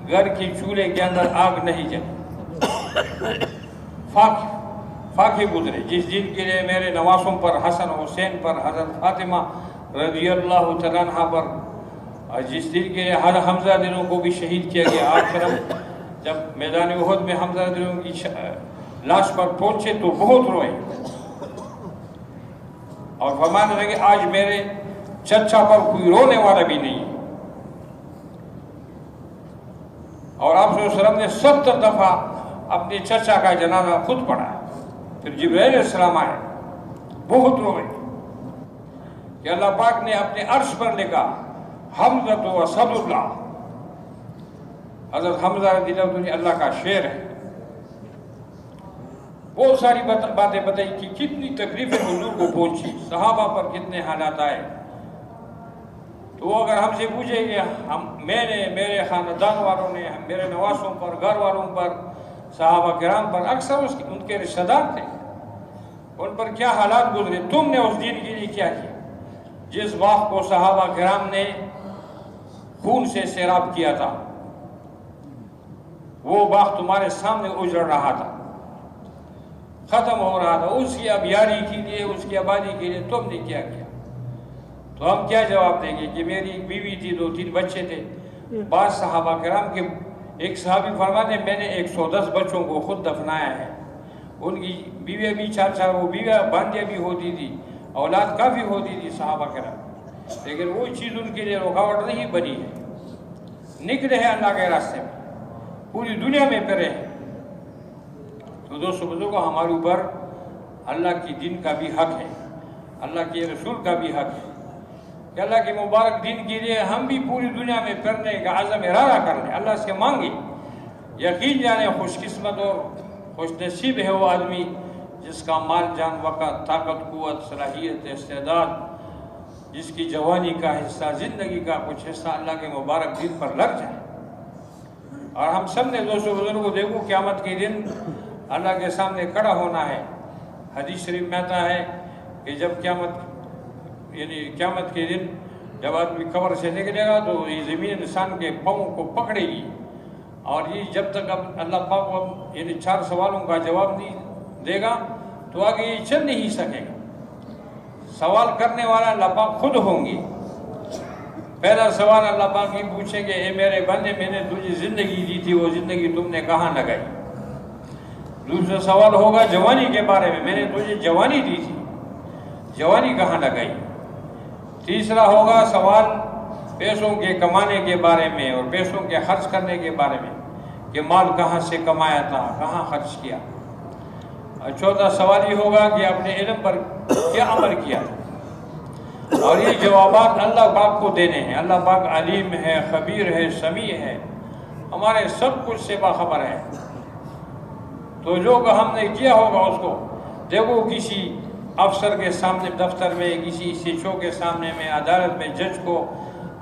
گھر کی چولہے کے اندر آگ نہیں جلی، فاقے گزرے، جس دن کے لیے میرے نواسوں پر، حسن حسین پر، حضرت فاطمہ رضی اللہ تعالیٰ عنہ پر، اور جس دن کے لیے ہر حمزہ دلوں کو بھی شہید کیا گیا۔ آپ کرم جب میدان احد میں حمزہ دلوں کی لاش پر پہنچے تو بہت روئے اور فرمانے لگے آج میرے چچا پر کوئی رونے والا بھی نہیں۔ اور آپ صلی اللہ علیہ وسلم نے 70 دفعہ اپنے چچا کا جنازہ خود پڑھا۔ پھر جبرائیل علیہ السلام آئے، بہت روئے کہ اللہ پاک نے اپنے عرش پر لکھا حمزہ تو اسد اللہ، حضرت حمزہ رضی اللہ عنہ اللہ کا شعر ہے۔ بہت ساری باتیں بتائی کہ کتنی تکلیفیں حضور کو پہنچی، صحابہ پر کتنے حالات آئے۔ تو اگر ہم سے پوچھے کہ میں نے، میرے خاندان والوں نے، میرے نواسوں پر، گھر والوں پر، صحابہ کرام پر، اکثر ان کے رشتہ دار تھے، ان پر کیا حالات گزرے، تم نے اس دین کے لیے کیا کیا؟ جس باغ کو صحابہ کرام نے خون سے سیراب کیا تھا، وہ باغ تمہارے سامنے اجڑ رہا تھا، ختم ہو رہا تھا، اس کی آبیاری کے لیے، اس کی آبادی کے لیے تم نے کیا کیا؟ تو ہم کیا جواب دیں گے کہ میری ایک بیوی تھی، 2-3 بچے تھے۔ بعض صحابہ کرام کے ایک صحابی فرماتے ہیں میں نے 110 بچوں کو خود دفنایا ہے۔ ان کی بیویاں بھی 4 وہ بیویاں باندیاں بھی ہوتی تھی، اولاد کافی ہوتی تھی صحابہ کرام، لیکن وہ چیز ان کے لیے رکاوٹ نہیں بنی ہے، نکلے ہیں اللہ کے راستے میں، پوری دنیا میں پھرے ہیں۔ تو دوستو بزرگوں، ہمارے اوپر اللہ کی دین کا بھی حق ہے، اللہ کے رسول کا بھی حق ہے کہ اللہ کے مبارک دین کے لیے ہم بھی پوری دنیا میں پھرنے کا عزم ارادہ کر لیں، اللہ سے مانگیں۔ یقین جانے خوش قسمت اور خوش نصیب ہے وہ آدمی جس کا مال، جان، وقت، طاقت، قوت، صلاحیت، استعداد، جس کی جوانی کا حصہ، زندگی کا کچھ حصہ اللہ کے مبارک دین پر لگ جائے۔ اور ہم سب نے دوستو بزرگوں دیکھو قیامت کے دن اللہ کے سامنے کھڑا ہونا ہے۔ حدیث شریف میں آتا ہے کہ جب قیامت کے دن جب آدمی قبر سے نکلے گا تو یہ زمین انسان کے پاؤں کو پکڑے گی، اور یہ جب تک اب اللہ پاک کو 4 سوالوں کا جواب نہیں دے گا تو آگے یہ چل نہیں سکے گا۔ سوال کرنے والا اللہ پاک خود ہوں گے۔ پہلا سوال اللہ پاک یہ پوچھیں گے، اے میرے بندے میں نے تجھے زندگی دی تھی، وہ زندگی تم نے کہاں لگائی؟ دوسرا سوال ہوگا جوانی کے بارے میں نے تجھے جوانی دی تھی، جوانی کہاں لگائی؟ تیسرا ہوگا سوال پیسوں کے کمانے کے بارے میں اور پیسوں کے خرچ کرنے کے بارے میں کہ مال کہاں سے کمایا تھا، کہاں خرچ کیا۔ اور چوتھا سوال یہ ہوگا کہ اپنے علم پر کیا عمل کیا۔ اور یہ جوابات اللہ پاک کو دینے ہیں۔ اللہ پاک علیم ہے، خبیر ہے، سمیع ہے، ہمارے سب کچھ سے باخبر ہے۔ تو جو کہ ہم نے کیا ہوگا اس کو دیکھو، کسی افسر کے سامنے، دفتر میں، کسی ایس او کے سامنے میں، عدالت میں، جج کو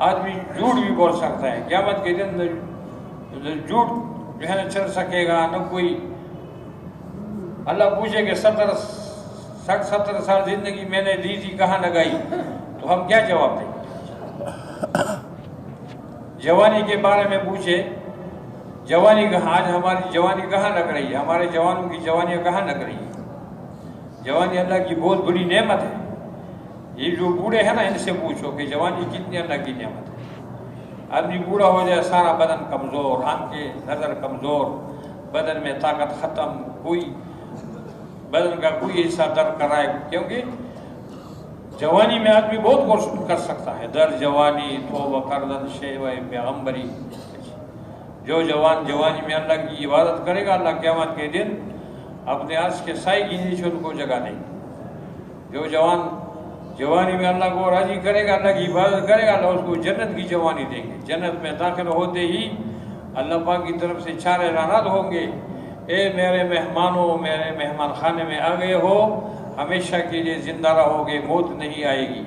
آدمی جھوٹ بھی بول سکتا ہے۔ قیامت کے دن جھوٹ جو ہے نہ چل سکے گا نہ کوئی۔ اللہ پوچھے کہ 70 سال زندگی میں نے دی تھی، کہاں لگائی؟ تو ہم کیا جواب دیں؟ جوانی کے بارے میں پوچھے، جوانی کہاں، آج ہماری جوانی کہاں لگ رہی ہے؟ ہمارے جوانوں کی جوانیاں کہاں لگ رہی ہیں؟ جوانی اللہ کی بہت بڑی نعمت ہے۔ یہ جو بوڑھے ہیں نا، ان سے پوچھو کہ جوانی کتنی اللہ کی نعمت ہے۔ آدمی بوڑھا ہو جائے، سارا بدن کمزور، آنکھیں، نظر کمزور، بدن میں طاقت ختم، کوئی بدن کا کوئی حصہ درد کر رہا ہے، کیونکہ جوانی میں آدمی بہت کچھ کر سکتا ہے۔ در جوانی توبہ کردن شیوہ پیغمبری۔ جو جوان جوانی میں اللہ کی عبادت کرے گا، اللہ قیامت کے دن اپنے عرش کے سائے کے نیچے ان کو جگہ دے گا۔ جو جوان جوانی میں اللہ کو راضی کرے گا، اللہ کی عبادت کرے گا، اللہ اس کو جنت کی جوانی دیں گے۔ جنت میں داخل ہوتے ہی اللہ پاک کی طرف سے 4 اعلانات ہوں گے، اے میرے مہمانوں، میرے مہمان خانے میں آ گئے ہو، ہمیشہ کے لیے زندہ رہو گے، موت نہیں آئے گی۔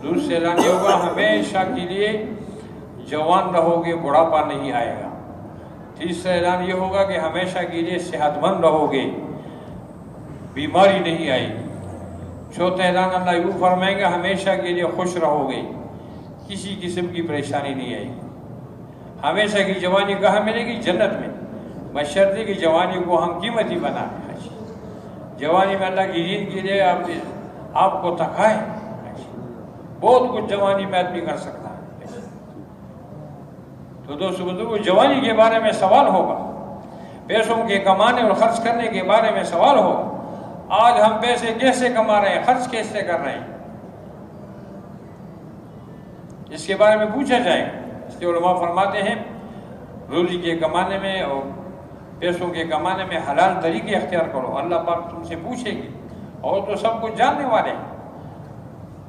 دوسرے اعلان یہ ہوگا، ہمیشہ کے لیے جوان رہو گے، بڑھاپا نہیں آئے گا۔ تیسرا اعلان یہ ہوگا کہ ہمیشہ کے لیے صحت مند رہو گے، بیماری نہیں آئے گی۔ چوتھا اعلان اللہ یوں فرمائیں گے ہمیشہ کے لیے خوش رہو گے، کسی قسم کی پریشانی نہیں آئے گی۔ ہمیشہ کی جوانی کہاں ملے گی؟ جنت میں، بشرطے کی جوانی کو ہم قیمتی بنا دیں۔ جوانی میں اللہ کی دین کے لیے آپ کو تھکائے، بہت کچھ جوانی میں آدمی کر سکتا ہے۔ تو دوستو بزرگو، جوانی کے بارے میں سوال ہوگا، پیسوں کے کمانے اور خرچ کرنے کے بارے میں سوال ہوگا۔ آج ہم پیسے کیسے کما رہے ہیں، خرچ کیسے کر رہے ہیں، اس کے بارے میں پوچھا جائے گا۔ اس کے علماء فرماتے ہیں روزی کے کمانے میں اور پیسوں کے کمانے میں حلال طریقے اختیار کرو، اللہ پاک تم سے پوچھے گی، اور تو سب کچھ جاننے والے ہیں۔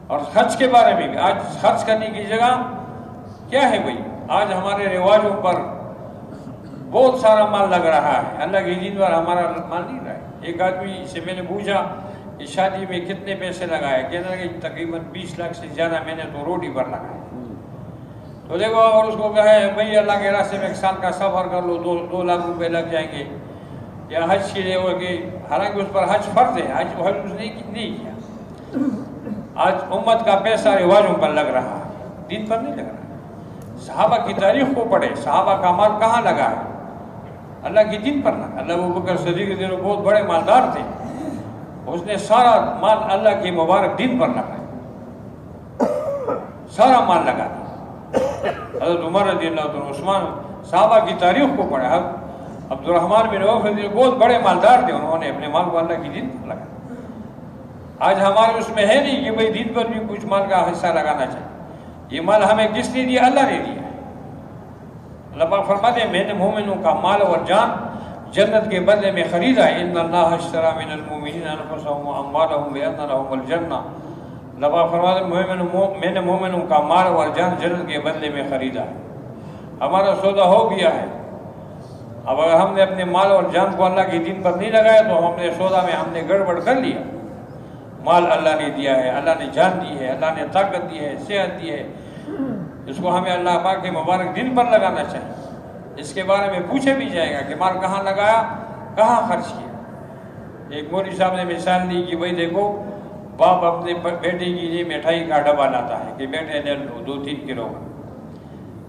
اور خرچ کے بارے میں بھی، آج خرچ کرنے کی جگہ کیا ہے بھائی؟ آج ہمارے رواجوں پر بہت سارا مال لگ رہا ہے، اللہ کی دین پر ہمارا مال نہیں رہا ہے۔ ایک آدمی سے میں نے پوچھا کہ شادی میں کتنے پیسے لگائے، کہنے لگے تقریباً 20 لاکھ سے زیادہ میں نے تو روٹی پر لگائے۔ تو دیکھو، اور اس کو کہے بھائی اللہ کے راستے میں ایک سال کا سفر کر لو، 2 لاکھ روپے لگ جائیں گے، یا حج کے لیے ہو کہ حالانکہ اس پر حج فرض ہے، حج اس نے نہیں کیا۔ آج امت کا پیسہ رواجوں پر لگ رہا ہے، دین پر نہیں لگ رہا۔ صحابہ کی تاریخ کو پڑھے، صحابہ کا مال کہاں لگا ہے؟ اللہ کی دین پر لگا۔ اللہ ابوبکر صدیق رضی اللہ عنہ بہت بڑے مالدار تھے، اس نے سارا مال اللہ کے مبارک دین پر لگایا، سارا مال لگا دیا۔ حضرت عمر رضی اللہ عنہ، عثمان، صحابہ کی تاریخ کو پڑھے۔ عبد الرحمن بن عوف رضی اللہ بہت بڑے مالدار تھے، انہوں نے اپنے مال کو اللہ کی دین پر لگایا۔ آج ہمارے اس میں ہے نہیں کہ بھئی دین پر بھی کچھ مال کا حصہ لگانا چاہیے۔ یہ مال ہمیں کس نے دیا؟ اللہ نے دیا ہے۔ اللہ پاک فرماتے ہیں میں نے مومنوں کا مال اور جان جنت کے بدلے میں خریدا ہے۔ ان اللہ اشتری من المؤمنین انفسهم واموالهم بان لهم الجنہ۔ اللہ پاک فرماتے ہیں میں نے مومنوں کا مال اور جان جنت کے بدلے میں خریدا ہے۔ ہمارا سودا ہو گیا ہے۔ اب اگر ہم نے اپنے مال اور جان کو اللہ کے دین پر نہیں لگایا تو ہم نے سودا میں ہم نے گڑبڑ کر لیا۔ مال اللہ نے دیا ہے، اللہ نے جان دی ہے، اللہ نے طاقت دی ہے، صحت دی ہے، اس کو ہمیں اللہ پاک کے مبارک دین پر لگانا چاہیے۔ اس کے بارے میں پوچھا بھی جائے گا کہ مال کہاں لگایا، کہاں خرچ کیا۔ ایک مولوی صاحب نے مثال دی کہ بھائی دیکھو، باپ اپنے بیٹے کے لیے مٹھائی کا ڈبہ لاتا ہے کہ بیٹے لے لو 2-3 کلو کا۔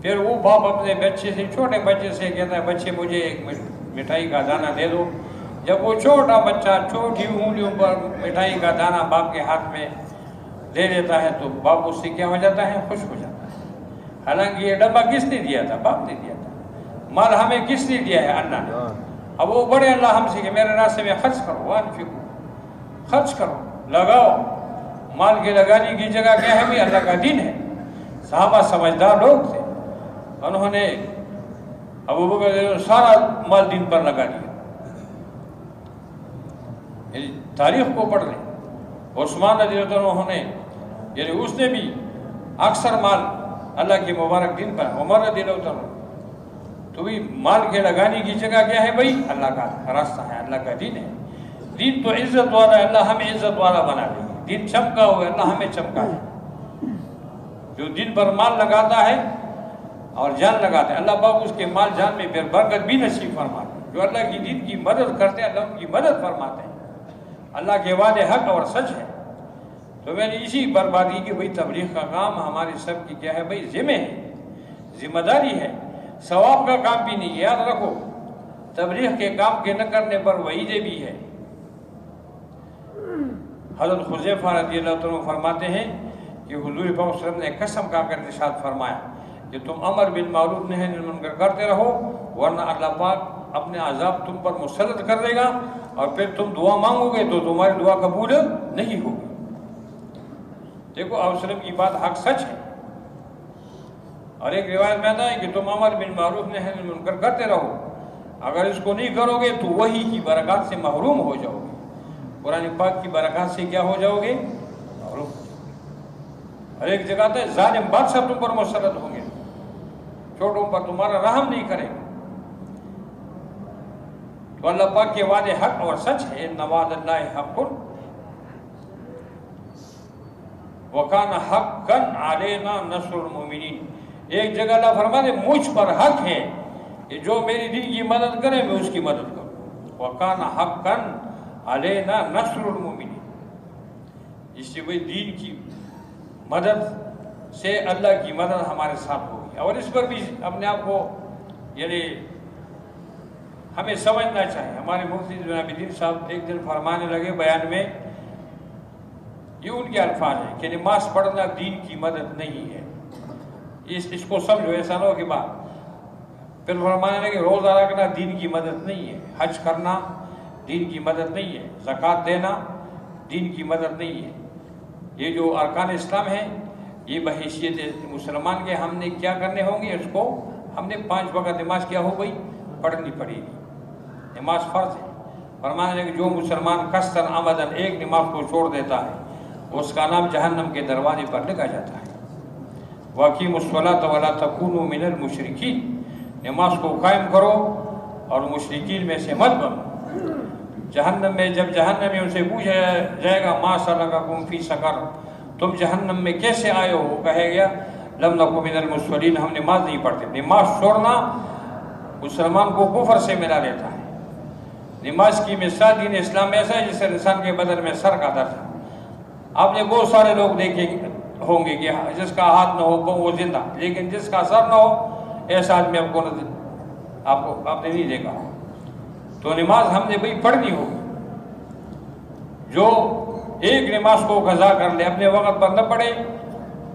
پھر وہ باپ اپنے بچے سے، چھوٹے بچے سے کہتا ہے بچے مجھے ایک مٹھائی کا دانہ دے دو۔ جب وہ چھوٹا بچہ چھوٹی انگلیوں پر مٹھائی کا دانہ باپ کے ہاتھ میں لے لیتا ہے تو باپ اس سے کیا ہو جاتا ہے؟ خوش ہو جاتا ہے۔ حالانکہ یہ ڈبہ کس نے دیا تھا؟ باپ نے دیا تھا۔ مال ہمیں کس نے دیا ہے؟ اللہ نے۔ اب وہ بڑے اللہ ہم سے کہ میرے راستے میں خرچ کرو، وانفقوا، خرچ کرو، لگاؤ۔ مال کے لگانے کی جگہ کیا ہے؟ بھی اللہ کا دین ہے۔ صحابہ سمجھدار لوگ تھے، انہوں نے ابوبکر سارا مال دین پر لگا دیا۔ تاریخ کو پڑھ لیں، عثمان رضی اللہ عنہ نے، یعنی اس نے بھی اکثر مال اللہ کے مبارک دین پر، عمر رضی اللہ عنہ، تو بھی مال کے لگانے کی جگہ کیا ہے بھائی؟ اللہ کا راستہ ہے، اللہ کا دین ہے۔ دین تو عزت والا ہے، اللہ ہمیں عزت والا بنا دے۔ دین چمکا ہوا ہے، اللہ ہمیں چمکا ہے۔ جو دین پر مال لگاتا ہے اور جان لگاتا ہے، اللہ پاک اس کے مال جان میں پھر برکت بھی نصیب فرماتے ہیں۔ جو اللہ کی دین کی مدد کرتے ہیں، اللہ ان کی مدد فرماتے ہیں۔ اللہ کے وعدے حق اور سچ ہے۔ تو میں نے اسی پر بات کی کہ بھئی تبلیغ کا کام ہمارے سب کی کیا ہے بھئی؟ ذمہ ہے، ذمہ داری ہے، ثواب کا کام بھی نہیں۔ یاد رکھو، تبلیغ کے کام کے نہ کرنے پر وعیدیں بھی ہے۔ حضرت حذیفہ رضی اللہ عنہ فرماتے ہیں کہ حضور پاک صلی اللہ علیہ وسلم نے قسم کھا کر ارشاد فرمایا کہ تم امر بالمعروف نہی عن المنکر کرتے رہو، ورنہ اللہ پاک اپنے عذاب تم پر مسلط کر دے گا، اور پھر تم دعا مانگو گے تو تمہاری دعا قبول نہیں ہوگی۔ دیکھو آپ وسلم کی بات حق سچ ہے۔ اور ایک روایت میں آتا ہے کہ تم امر بالمعروف نہی عن المنکر کرتے رہو، اگر اس کو نہیں کرو گے تو وحی کی برکات سے محروم ہو جاؤ گے، قرآن پاک کی برکات سے کیا ہو جاؤ گے؟ محروم۔ اور ایک جگہ آتا ہے ظالم بادشاہ تم پر مسلط ہوں گے، چھوٹوں پر تمہارا رحم نہیں کرے گا۔ تو اللہ پاک کے وعدے حق اور سچ ہے۔ ان وعد اللہ حق وکان حقا علینا نصر المؤمنین۔ ایک جگہ اللہ فرماتے مجھ پر حق ہے کہ جو میری دین کی مدد کرے میں اس کی مدد کروں. وَقَانَ حَقًّا عَلَيْنَا نَصْرُ الْمُؤْمِنِينَ. اس سے وہی دین کی مدد سے اللہ کی مدد ہمارے ساتھ ہوگی. اور اس پر بھی اپنے آپ کو یعنی ہمیں سمجھنا چاہیے. ہمارے مفتی جناب الدین صاحب ایک دن فرمانے لگے بیان میں، یہ ان کے الفاظ ہیں کہ نماز پڑھنا دین کی مدد نہیں ہے. اس کو سمجھو، ایسا نہ ہو کہ بات. پھر فرمانے لگے روزہ رکھنا دین کی مدد نہیں ہے، حج کرنا دین کی مدد نہیں ہے، زکوٰۃ دینا دین کی مدد نہیں ہے. یہ جو ارکان اسلام ہیں یہ بحیثیت مسلمان کے ہم نے کیا کرنے ہوں گے، اس کو ہم نے 5 وقت نماز کیا ہو گئی پڑھنی پڑے گی. نماز فرض ہے. فرمانے لگے جو مسلمان قصداً عمداً ایک نماز کو چھوڑ دیتا ہے اس کا نام جہنم کے دروازے پر لکھا جاتا ہے. وَأَقِیمُوا الصَّلَاةَ وَلَا تَکُونُوا مِنَ الْمُشْرِکِینَ. نماز کو قائم کرو اور مشرکین میں سے مت بنو. جہنم میں جب جہنمی ان سے پوچھا جائے گا ما سلککم فی سقر، تم جہنم میں کیسے آئے ہو؟ وہ کہے گا لم نکن من المصلین، ہم نماز نہیں پڑھتے. نماز چھوڑنا مسلمان کو کفر سے ملا لیتا ہے. نماز کی مثال دین اسلام میں ایسا ہے جس سے انسان کے بدن میں سر کا درد ہے. آپ نے بہت سارے لوگ دیکھے ہوں گے کہ جس کا ہاتھ نہ ہو وہ زندہ، لیکن جس کا سر نہ ہو ایسا آدمی آپ نے نہیں دیکھا. تو نماز ہم نے بھائی پڑھنی ہوگی. جو ایک نماز کو قضا کر لے، اپنے وقت پر نہ پڑھے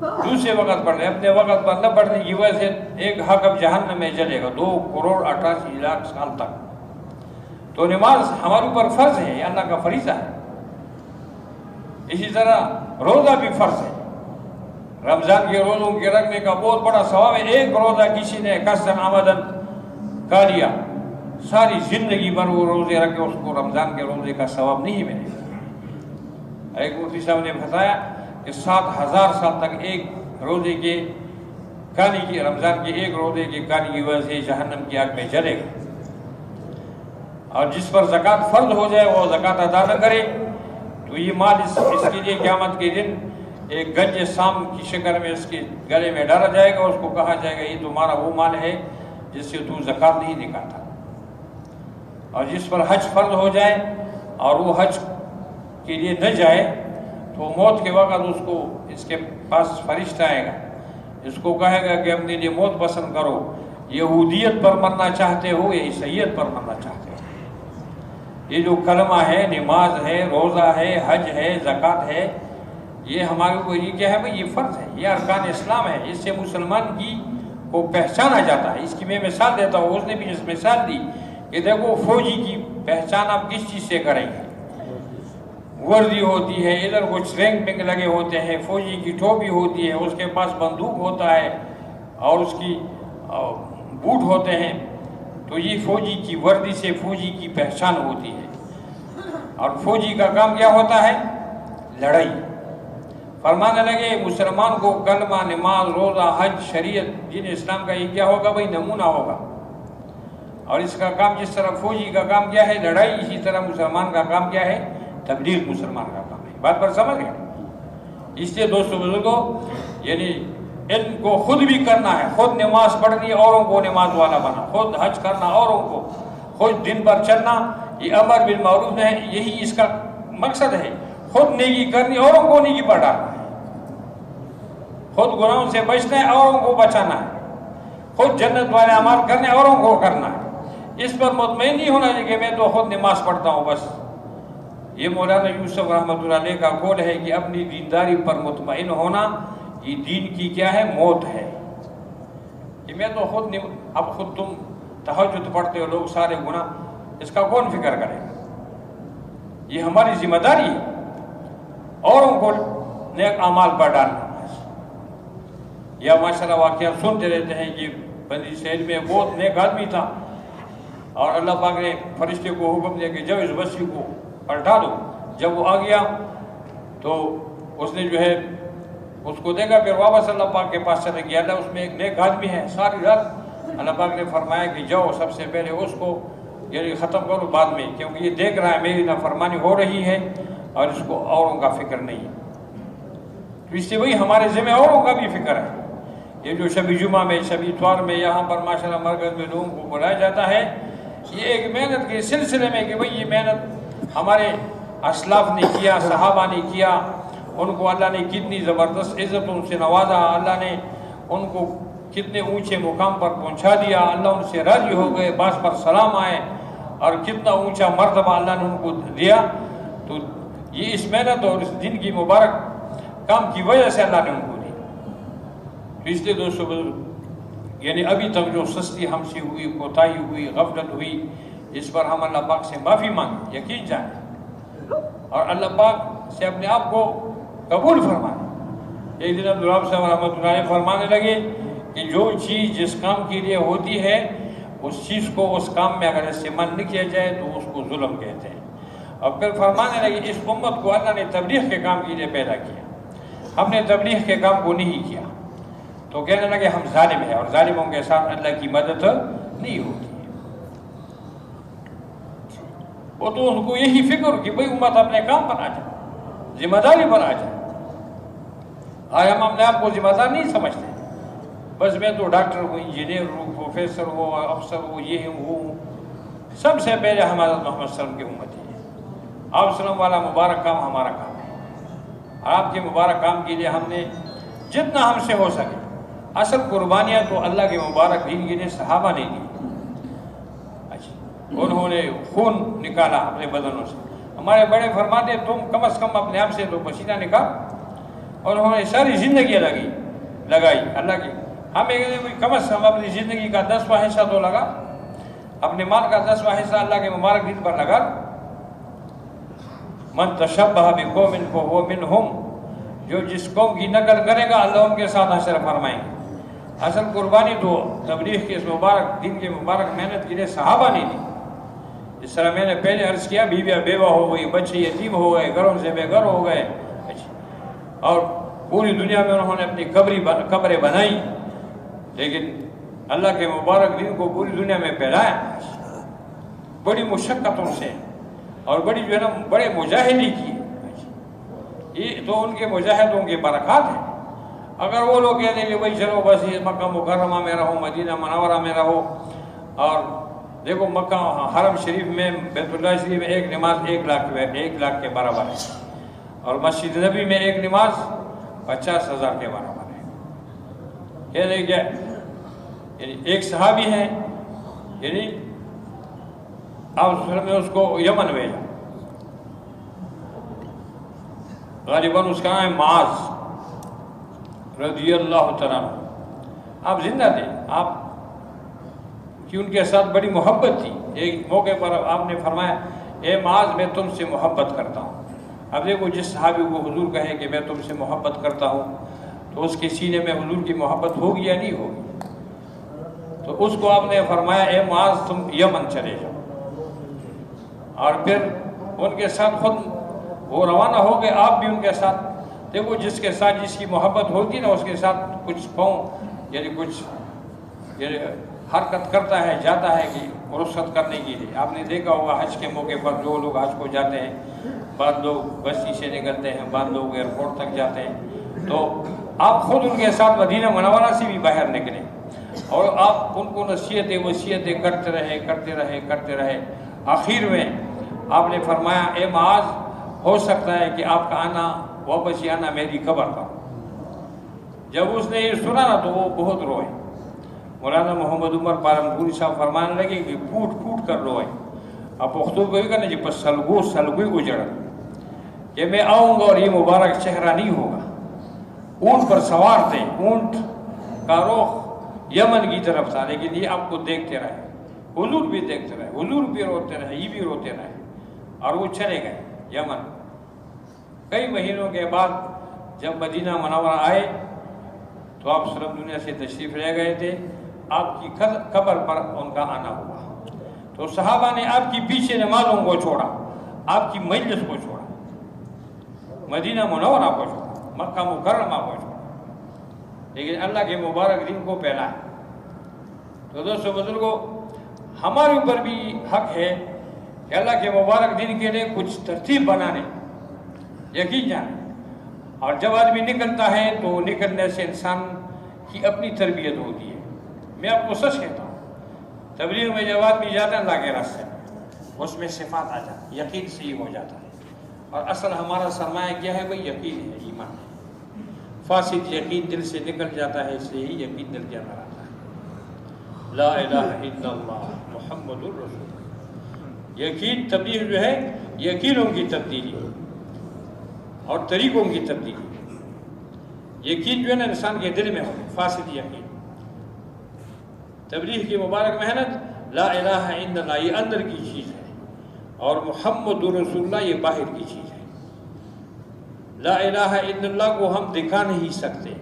دوسرے وقت پڑھ لے، اپنے وقت پر نہ پڑھنے کی وجہ سے ایک حق اب جہنم میں جلے گا 2,88,00,000 سال تک. تو نماز ہمارے اوپر فرض ہے، یہ اللہ کا فریضہ ہے. اسی طرح روزہ بھی فرض ہے. رمضان کے روزوں کے رکھنے کا بہت بڑا ثواب ہے. ایک روزہ کسی نے قصداً عمداً کھا لیا، ساری زندگی بھر وہ روزے رکھے اس کو رمضان کے روزے کا ثواب نہیں ملے گا. ایک مفتی صاحب نے بتایا کہ 7,000 سال تک ایک روزے کے کھانے کی، رمضان کے ایک روزے کے کھانے کی وجہ سے جہنم کی آگ میں جلے گا. اور جس پر زکوٰۃ فرض ہو جائے وہ زکوٰۃ ادا نہ کرے تو یہ مال اس کے لیے قیامت کے دن ایک گنج سام کی شکل میں اس کے گلے میں ڈالا جائے گا. اس کو کہا جائے گا یہ تمہارا وہ مال ہے جس سے تو زکوٰۃ نہیں نکالتا. اور جس پر حج فرض ہو جائے اور وہ حج کے لیے نہ جائے تو موت کے وقت اس کے پاس فرشتہ آئے گا، اس کو کہے گا کہ اپنے لیے موت پسند کرو، یہودیت پر مرنا چاہتے ہو یا عیسائیت پر مرنا چاہتے ہو. یہ جو کلمہ ہے، نماز ہے، روزہ ہے، حج ہے، زکوٰۃ ہے، یہ ہمارے اوپر یہ کیا ہے بھائی، یہ فرض ہے، یہ ارکان اسلام ہے. اس سے مسلمان کو پہچانا جاتا ہے. اس کی میں مثال دیتا ہوں. اس نے بھی اس مثال دی کہ دیکھو فوجی کی پہچان آپ کس چیز سے کریں گے. وردی ہوتی ہے، ادھر کچھ رینک پنگ لگے ہوتے ہیں، فوجی کی ٹوپی ہوتی ہے، اس کے پاس بندوق ہوتا ہے اور اس کی بوٹ ہوتے ہیں. تو یہ فوجی کی وردی سے فوجی کی پہچان ہوتی ہے. اور فوجی کا کام کیا ہوتا ہے؟ لڑائی. فرمانے لگے مسلمان کو کلمہ، نماز، روزہ، حج، شریعت، دین اسلام کا یہ کیا ہوگا بھائی؟ نمونہ ہوگا. اور اس کا کام جس طرح فوجی کا کام کیا ہے؟ لڑائی، اسی طرح مسلمان کا کام کیا ہے؟ تبلیغ مسلمان کا کام ہے. بات پر سمجھ گئے؟ اس لیے دوستو بزرگوں، یعنی ان کو خود بھی کرنا ہے. خود نماز پڑھنی، اوروں کو نماز والا بنا. خود حج کرنا، اوروں کو. خود دن پر چلنا، یہ امر بالمعروف ہے، یہی اس کا مقصد ہے. خود نیکی کرنی، اوروں کو نیکی پر ڈالنا ہے. خود گناہوں سے بچنا ہے، اوروں کو بچانا ہے. خود جنت والے اعمال کرنے، اوروں کو کرنا ہے. اس پر مطمئن نہیں ہونا چاہیے کہ میں تو خود نماز پڑھتا ہوں بس. یہ مولانا یوسف رحمۃ اللہ علیہ کا قول ہے کہ اپنی دینداری پر مطمئن ہونا یہ دین کی کیا ہے؟ موت ہے. کہ میں تو اب خود تم تہجد پڑھتے ہو، لوگ سارے گناہ، اس کا کون فکر کرے گا؟ یہ ہماری ذمہ داری ہے اوروں کو نیک اعمال پر ڈالنا. یا ماشاءاللہ واقعات سنتے رہتے ہیں کہ بنی اسرائیل میں بہت نیک آدمی تھا اور اللہ پاک نے فرشتے کو حکم دیا کہ جب اس بستی کو پلٹا دو. جب وہ آ گیا تو اس نے جو ہے اس کو دیکھا، پھر واپس اللہ پاک کے پاس چلے گیا. اللہ اس میں ایک نیک آدمی ہے. ساری رات اللہ پاک نے فرمایا کہ جاؤ سب سے پہلے اس کو یعنی ختم کرو بعد میں، کیونکہ یہ دیکھ رہا ہے میری نافرمانی ہو رہی ہے اور اس کو اوروں کا فکر نہیں ہے. تو اس سے وہی ہمارے ذمہ اوروں کا بھی فکر ہے یہ جو شب جمعہ میں شب اتوار میں یہاں پر ماشاءاللہ مرکز میں لوگوں کو بلایا جاتا ہے، یہ ایک محنت کے سلسلے میں کہ بھئی یہ محنت ہمارے اسلاف نے کیا، صحابہ نے کیا، ان کو اللہ نے کتنی زبردست عزتوں سے نوازا، اللہ نے ان کو کتنے اونچے مقام پر پہنچا دیا، اللہ ان سے راضی ہو گئے، باس پر سلام آئے، اور کتنا اونچا مرتبہ اللہ نے ان کو دیا۔ تو یہ اس محنت اور اس دن کی مبارک کام کی وجہ سے اللہ نے ان کو دی۔ تو اس لیے دوستو بزرگ، یعنی ابھی تک جو سستی ہم سے ہوئی، کوتاہی ہوئی، غفلت ہوئی، اس پر ہم اللہ پاک سے معافی مانگیں، یقین جانیں، اور اللہ پاک سے اپنے آپ کو قبول فرمائیں۔ ایک دن عبدالرحمن صاحب رحمۃ اللہ علیہ فرمانے لگے کہ جو چیز جس کام کے لیے ہوتی ہے، اس چیز کو اس کام میں اگر استعمال نہیں کیا جائے تو اس کو ظلم کہتے ہیں۔ اور پھر فرمانے لگے اس امت کو اللہ نے تبلیغ کے کام کے لیے پیدا کیا، ہم نے تبلیغ کے کام کو نہیں کیا، تو کہنے لگے ہم ظالم ہیں، اور ظالموں کے ساتھ اللہ کی مدد نہیں ہوتی ہے۔ وہ تو ان کو یہی فکر کہ بھئی امت اپنے کام پر آ جائے، ذمہ داری پر آ جائے۔ آج ہم اپنے آپ کو ذمہ دار نہیں سمجھتے، بس میں تو ڈاکٹر ہوں، انجینئر ہوں، پروفیسر ہوں، افسر ہوں، یہ ہوں۔ سب سے پہلے ہمارا محمد صلی اللہ علیہ وسلم کی امت ہے، آپ صلی اللہ علیہ وسلم والا مبارک کام ہمارا کام ہے، اور آپ کے مبارک کام کے لیے ہم نے جتنا ہم سے ہو سکے، اصل قربانیاں تو اللہ کے مبارک دین کے لیے صحابہ نے دی۔ انہوں نے خون نکالا اپنے بدنوں سے، ہمارے بڑے فرماتے تم کم از کم اپنے آپ سے تو پسینہ نکال، اور انہوں نے ساری زندگی لگائی اللہ کی۔ ہمیں کم از کم اپنی زندگی کا 10واں حصہ تو لگا، اپنے مال کا 10واں حصہ اللہ کے مبارک دین پر لگا۔ من تشبہ بقوم فہو منہم، جو جس قوم کی نقل کرے گا اللہ ان کے ساتھ حشر فرمائیں گے۔ اصل قربانی تو تبلیغ کے اس مبارک دین کے مبارک محنت کے لیے صحابہ نے دی۔ جس طرح میں نے پہلے عرض کیا، بیویاں بیوہ ہو گئی، بچے یتیم ہو گئے، گھروں سے بے گھر ہو گئے، اور پوری دنیا میں انہوں نے اپنی قبریں بنائی، لیکن اللہ کے مبارک دین کو پوری دنیا میں پھیلایا بڑی مشقتوں سے، اور بڑی جو ہے نا بڑے مجاہدی کی۔ یہ تو ان کے مجاہدوں کی برکات ہیں۔ اگر وہ لوگ کہتے ہیں کہ بھائی چلو بس یہ مکہ مکرمہ میں رہو، مدینہ منورہ میں رہو، اور دیکھو مکہ حرم شریف میں بیت اللہ شریف میں ایک نماز 1 لاکھ کے برابر ہے، اور مسجد نبی میں ایک نماز 50,000 کے برابر ہے۔ کہتے ہیں کیا؟ یعنی ایک صحابی ہیں، یعنی آپ نے اس کو یمن بھیجا، غالباً اس کا نام ہے معاذ رضی اللہ تعالیٰ عنہ۔ آپ زندہ تھے، آپ کی ان کے ساتھ بڑی محبت تھی۔ ایک موقع پر آپ نے فرمایا، اے معاذ میں تم سے محبت کرتا ہوں۔ اب دیکھو جس صحابی کو حضور کہے کہ میں تم سے محبت کرتا ہوں، تو اس کے سینے میں حضور کی محبت ہوگی یا نہیں ہوگی؟ تو اس کو آپ نے فرمایا، اے معاذ تم یمن چلے جاؤ، اور پھر ان کے ساتھ خود وہ روانہ ہو گئے، آپ بھی ان کے ساتھ۔ دیکھو جس کے ساتھ جس کی محبت ہوتی نا، اس کے ساتھ کچھ یعنی کچھ حرکت کرتا ہے، جاتا ہے کہ رخصت کرنے کے لیے۔ آپ نے دیکھا ہوگا حج کے موقع پر جو لوگ حج کو جاتے ہیں، بعض لوگ بستی سے نکلتے ہیں، بعض لوگ ایئرپورٹ تک جاتے ہیں، تو آپ خود ان کے ساتھ مدینہ منورہ سے بھی باہر نکلیں، اور آپ ان کو وصیتیں کرتے رہے۔ آخر میں آپ نے فرمایا، اے معاذ ہو سکتا ہے کہ آپ کا آنا واپس ہی آنا میری قبر پر۔ جب اس نے یہ سنا نا تو وہ بہت روئے۔ مولانا محمد عمر پالنپوری صاحب فرمانے لگے کہ پھوٹ پھوٹ کر روئے۔ اب پختو کو یہ کہنا جی پس سلگوی اجڑ کہ میں آؤں گا اور یہ مبارک چہرہ نہیں ہوگا۔ اونٹ پر سوار تھے، اونٹ کا رخ یمن کی طرف تھا، لیکن یہ آپ کو دیکھتے رہے، حضور بھی دیکھتے رہے، حضور بھی روتے رہے، یہ بھی روتے رہے، اور وہ چلے گئے یمن۔ کئی مہینوں کے بعد جب مدینہ منورہ آئے تو آپ سرب دنیا سے تشریف لے گئے تھے، آپ کی قبر پر ان کا آنا ہوا۔ تو صحابہ نے آپ کی پیچھے نمازوں کو چھوڑا، آپ کی مجلس کو چھوڑا، مدینہ منورہ کو چھوڑا، مکہ مکرمہ کو چھوڑا، لیکن اللہ کے مبارک دین کو پھیلایا۔ تو دوستو بزرگوں، ہمارے اوپر بھی حق ہے کہ اللہ کے مبارک دین کے لیے کچھ ترتیب بنانے، یقین جانے۔ اور جب آدمی نکلتا ہے تو نکلنے سے انسان کی اپنی تربیت ہوتی ہے. میں آپ کو سچ کہتا ہوں، تبلیغ میں جب آدمی جاتا ہے اللہ کے راستے میں، اس میں صفات آ جاتی، یقین صحیح ہو جاتا ہے. اور اصل ہمارا سرمایہ کیا ہے بھائی؟ یقین ہے، ایمان ہے. فاسد یقین دل سے نکل جاتا ہے، اس لیے ہی یقین دل کے اندر آتا ہے. لا الہ الا اللہ محمد الرسول. یقین تبدیل جو ہے یقینوں کی تبدیلی اور طریقوں کی تبدیلی. یقین جو ہے نا انسان کے دل میں ہو، فاسد یقین. تبلیغ کی مبارک محنت لا الہ الا اللہ یہ اندر کی چیز ہے، اور محمد رسول اللہ یہ باہر کی چیز ہے. لا الہ الا اللہ کو ہم دکھا نہیں سکتے،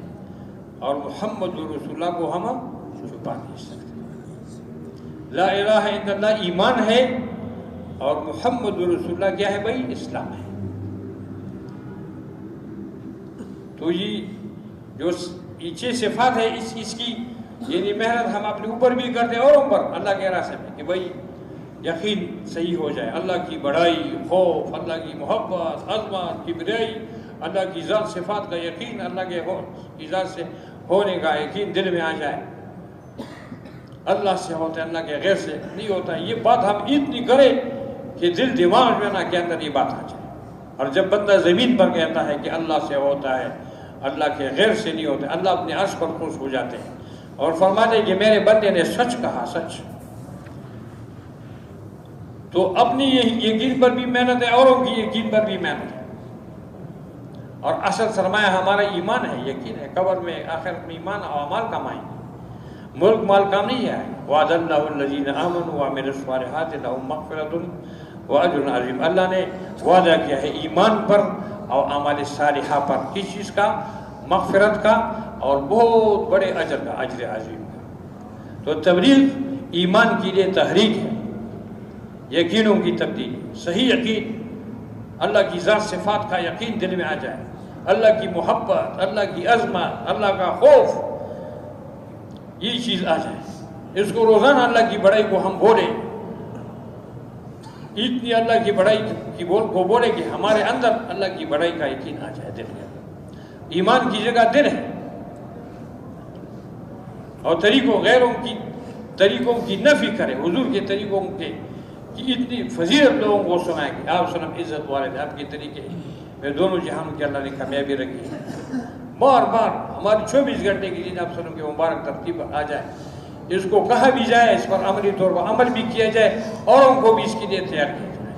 اور محمد رسول اللہ کو ہم چھپا نہیں سکتے. لا الہ الا اللہ ایمان ہے، اور محمد رسول اللہ کیا ہے بھائی؟ اسلام ہے. تو یہ جو چھ صفات ہے اس کی یعنی محنت ہم اپنے اوپر بھی کرتے ہیں اور اوپر اللہ کے راستے میں، کہ بھائی یقین صحیح ہو جائے. اللہ کی بڑائی، خوف، اللہ کی محبت، عظمت، کبریائی، اللہ کی ذات صفات کا یقین، اللہ کے ذات سے ہونے کا یقین دل میں آ جائے. اللہ سے ہوتا ہے، اللہ کے غیر سے نہیں ہوتا. یہ بات ہم اتنی کریں کہ دل دماغ میں نہ کے اندر یہ بات آ جائے. اور جب بندہ زمین پر کہتا ہے کہ اللہ سے ہوتا ہے، اللہ کے غیر سے نہیں ہوتا، اللہ اپنے عرش پر خوش ہو جاتے ہیں اور فرماتے ہیں کہ میرے بندے نے سچ کہا، سچ. تو اپنی یقین پر بھی محنت ہے، اوروں کی یقین پر بھی محنت ہے. اور اصل سرمایہ ہمارا ایمان ہے، یقین ہے. قبر میں آخرت میں ایمان اور اعمال کمائیں گے، ملک مال کام نہیں ہے. وعد اللہ الذین آمنوا وعملوا الصالحات لهم مغفرۃ واجر عظیم. اللہ نے وعدہ کیا ہے ایمان پر اور اعمال صالحہ پر. کس چیز کا؟ مغفرت کا اور بہت بڑے اجر کا، اجر عظیم کا. تو تبلیغ ایمان کے لیے تحریک ہے، یقینوں کی تبدیلی. صحیح یقین، اللہ کی ذات صفات کا یقین دل میں آ جائے، اللہ کی محبت، اللہ کی عظمت، اللہ کا خوف، یہ چیز آ جائے. اس کو روزانہ اللہ کی بڑائی کو ہم بولیں، اتنی اللہ کی بڑائی کو بولے کہ ہمارے اندر اللہ کی بڑائی کا یقین آ جائے دل کے اندر. ایمان کی جگہ دل ہے. اور غیروں کی طریقوں کی نفی کرے، حضور کے طریقوں کی اتنی فضیلت لوگوں کو سنائے کہ آپ سلم عزت والے تھے، آپ کے طریقے میں دونوں جہان کے اللہ نے کامیابی رکھی ہے. بار بار ہماری 24 گھنٹے کے لیے آپ سلم کی مبارک ترتیب آ جائے، اس کو کہا بھی جائے، اس پر عملی طور پر عمل بھی کیا جائے، اوروں کو بھی اس کے لیے تیار کیا جائے،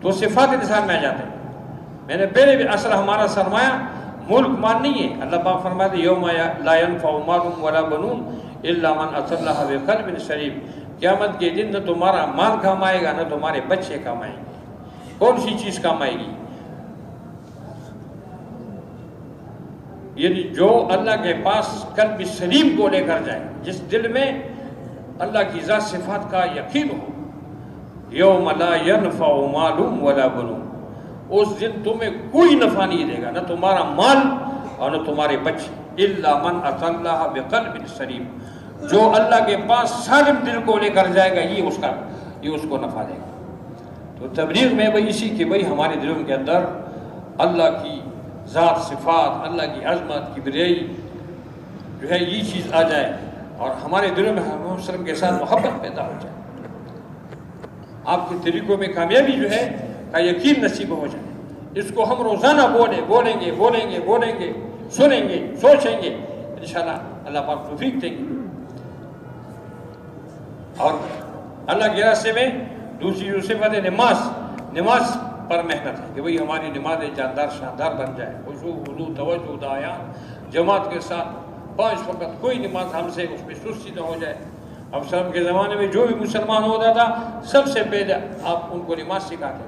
تو صفات انسان میں آ جاتے ہیں. میں نے پہلے بھی اصل ہمارا سرمایہ ملک مال نہیں ہے. اللہ پاک فرماتے ہیں یوم لا ينفع مال ولا بنون الا من اتى الله بقلب سلیم. قیامت کے دن نہ تمہارا مال کام آئے گا، نہ تمہارے بچے کام آئیں گے. کون سی چیز کام آئے گی؟ یعنی جو اللہ کے پاس قلب سلیم کو لے کر جائے، جس دل میں اللہ کی ذات صفات کا یقین ہو. یوم لا ينفع مال ولا بنون، اس دن تمہیں کوئی نفع نہیں دے گا، نہ تمہارا مال اور نہ تمہارے بچے. الا من اتى الله بقلب سلیم، جو اللہ کے پاس سالم دل کو لے کر جائے گا، یہ اس کو نفع دے گا. تو تبلیغ میں بھائی اسی کہ بھائی ہمارے دلوں کے اندر اللہ کی ذات صفات، اللہ کی عظمت، کبریائی جو ہے یہ چیز آ جائے، اور ہمارے دلوں میں محمد وسلم کے ساتھ محبت پیدا ہو جائے، آپ کے طریقوں میں کامیابی جو ہے کا یقین نصیب ہو جائے. اس کو ہم روزانہ بولیں گے، سنیں گے، سوچیں گے، انشاءاللہ اللہ پاک توفیق دیں گے. اور اللہ کے راستے میں دوسری جو صفت ہے نماز پر محنت ہے، کہ وہی ہماری نمازیں جاندار شاندار بن جائے. خشوع، خضوع، توجہ، دایان جماعت کے ساتھ 5 وقت کوئی نماز ہم سے اس میں سستی نہ ہو جائے. اب سلام کے زمانے میں جو بھی مسلمان ہوتا تھا سب سے پہلے آپ ان کو نماز سکھاتے.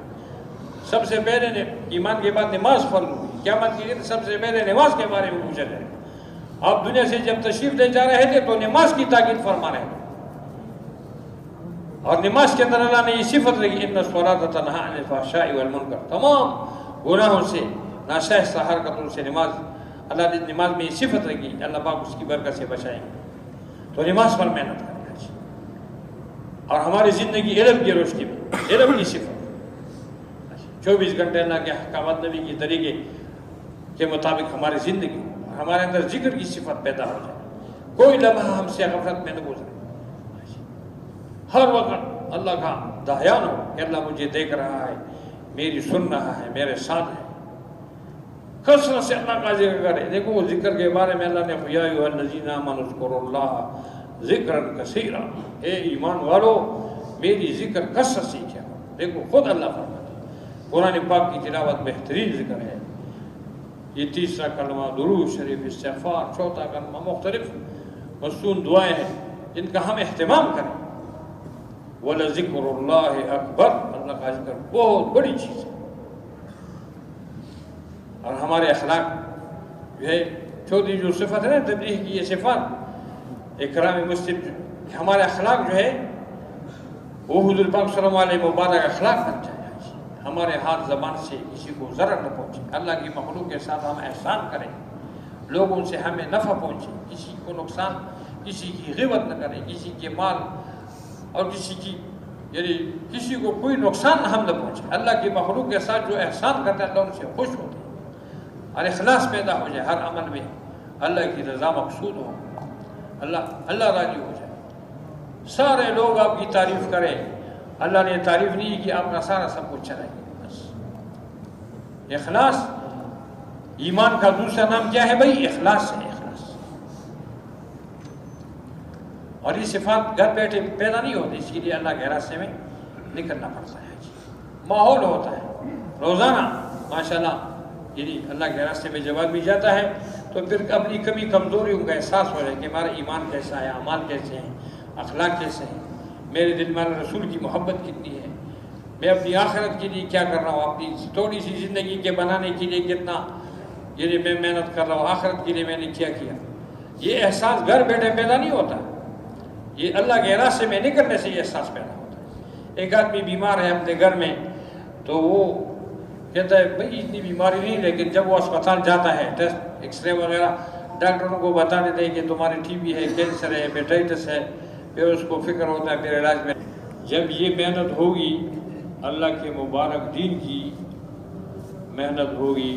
سب سے پہلے ایمان کے بعد نماز فرض ہوئی. قیامت کے دن سب سے پہلے نماز کے بارے میں پوچھا جائے. آپ دنیا سے جب تشریف لے جا رہے تھے تو نماز کی تاکید فرما رہے تھے، اور نماز کے اندر اللہ نے یہ صفت رکھی ان الصلاۃ تنہی عن الفحشاء والمنکر. تمام گناہوں سے، ناشائستہ حرکتوں سے اللہ نے نماز میں یہ صفت رکھی. اللہ پاک اس کی برکت سے بچائیں گے. تو نماز پر محنت کریں. اور ہماری زندگی علم کی روشنی میں، علم کی صفت 24 گھنٹے اللہ کے احکامات نبی کے طریقے کے مطابق ہماری زندگی. ہمارے اندر ذکر کی صفت پیدا ہو جائے، کوئی لمحہ ہم سے غفلت میں نہ گزرے، ہر وقت اللہ کا دھیان ہو کہ اللہ مجھے دیکھ رہا ہے، میری سن رہا ہے، میرے ساتھ ہے، کثرت سے اللہ کا ذکر کرے۔ دیکھو وہ ذکر کے بارے میں اللہ نے یا ایھا الذین آمنوا اذکروا اللہ ذکرا کثیرا، اے ایمان والو میری ذکر کثرت سے کیا کرو۔ دیکھو خود اللہ فرماتا ہے قرآن پاک کی تلاوت بہترین ذکر ہے، یہ تیسرا کلمہ درود شریف، استغفار، چوتھا کلمہ، مختلف مصنون دعائیں ہیں جن کا ہم اہتمام کریں۔ وَلَذِكْرُ اللَّهِ أَكْبَرُ، اللہ کا ذکر بہت بڑی چیز ہے۔ اور ہمارے اخلاق جو ہے چوتھی جو صفت ہے نا تبلیغ کی، یہ صفات اکرام مسلم، ہمارے اخلاق جو ہے وہ حضور پاک صلی اللہ علیہ مبارک اخلاق بن جائے، ہمارے ہاتھ زبان سے کسی کو ضرر نہ پہنچے، اللہ کی مخلوق کے ساتھ ہم احسان کریں، لوگوں سے ہمیں نفع پہنچے، کسی کو نقصان، کسی کی غیبت نہ کریں، کسی کے مال اور کسی کی یعنی کسی کو کوئی نقصان ہم نہ پہنچے، اللہ کی مخلوق کے ساتھ جو احسان کرتے ہیں اللہ ان سے خوش ہوتے ہیں، اور اخلاص پیدا ہو جائے، ہر عمل میں اللہ کی رضا مقصود ہو، اللہ راضی ہو جائے، سارے لوگ آپ کی تعریف کریں، اللہ نے تعریف نہیں کی آپ کا سارا سب کچھ چلائیں گے، بس اخلاص۔ ایمان کا دوسرا نام کیا ہے بھائی؟ اخلاص ہے، اخلاص۔ اور یہ صفات گھر بیٹھے پیدا نہیں ہوتی، اس کے لیے اللہ کے راستے میں نکلنا پڑتا ہے، ماحول ہوتا ہے روزانہ ماشاءاللہ، یعنی اللہ کے راستے میں جب آدمی جاتا ہے تو پھر اپنی کمی کمزوریوں کا احساس ہو جائے کہ ہمارا ایمان کیسا ہے، اعمال کیسے ہیں، اخلاق کیسے ہیں، میرے دل میں رسول کی محبت کتنی ہے، میں اپنی آخرت کے لیے کیا کر رہا ہوں، اپنی تھوڑی سی زندگی کے بنانے کے لیے کتنا یعنی میں محنت کر رہا ہوں، آخرت کے لیے میں نے کیا کیا۔ یہ احساس گھر بیٹھے پیدا نہیں ہوتا، یہ اللہ کے راستے میں نکلنے سے یہ احساس پیدا ہوتا ہے۔ ایک آدمی بیمار ہے اپنے گھر میں تو وہ کہتا ہے بھائی اتنی بیماری نہیں، لیکن جب وہ اسپتال جاتا ہے ٹیسٹ ایکس رے وغیرہ ڈاکٹروں کو بتا دیتے ہیں کہ تمہاری ٹی بی ہے، کینسر ہے، ہیپیٹائٹس ہے، پھر اس کو فکر ہوتا ہے پھر علاج میں۔ جب یہ محنت ہوگی اللہ کے مبارک دین کی محنت ہوگی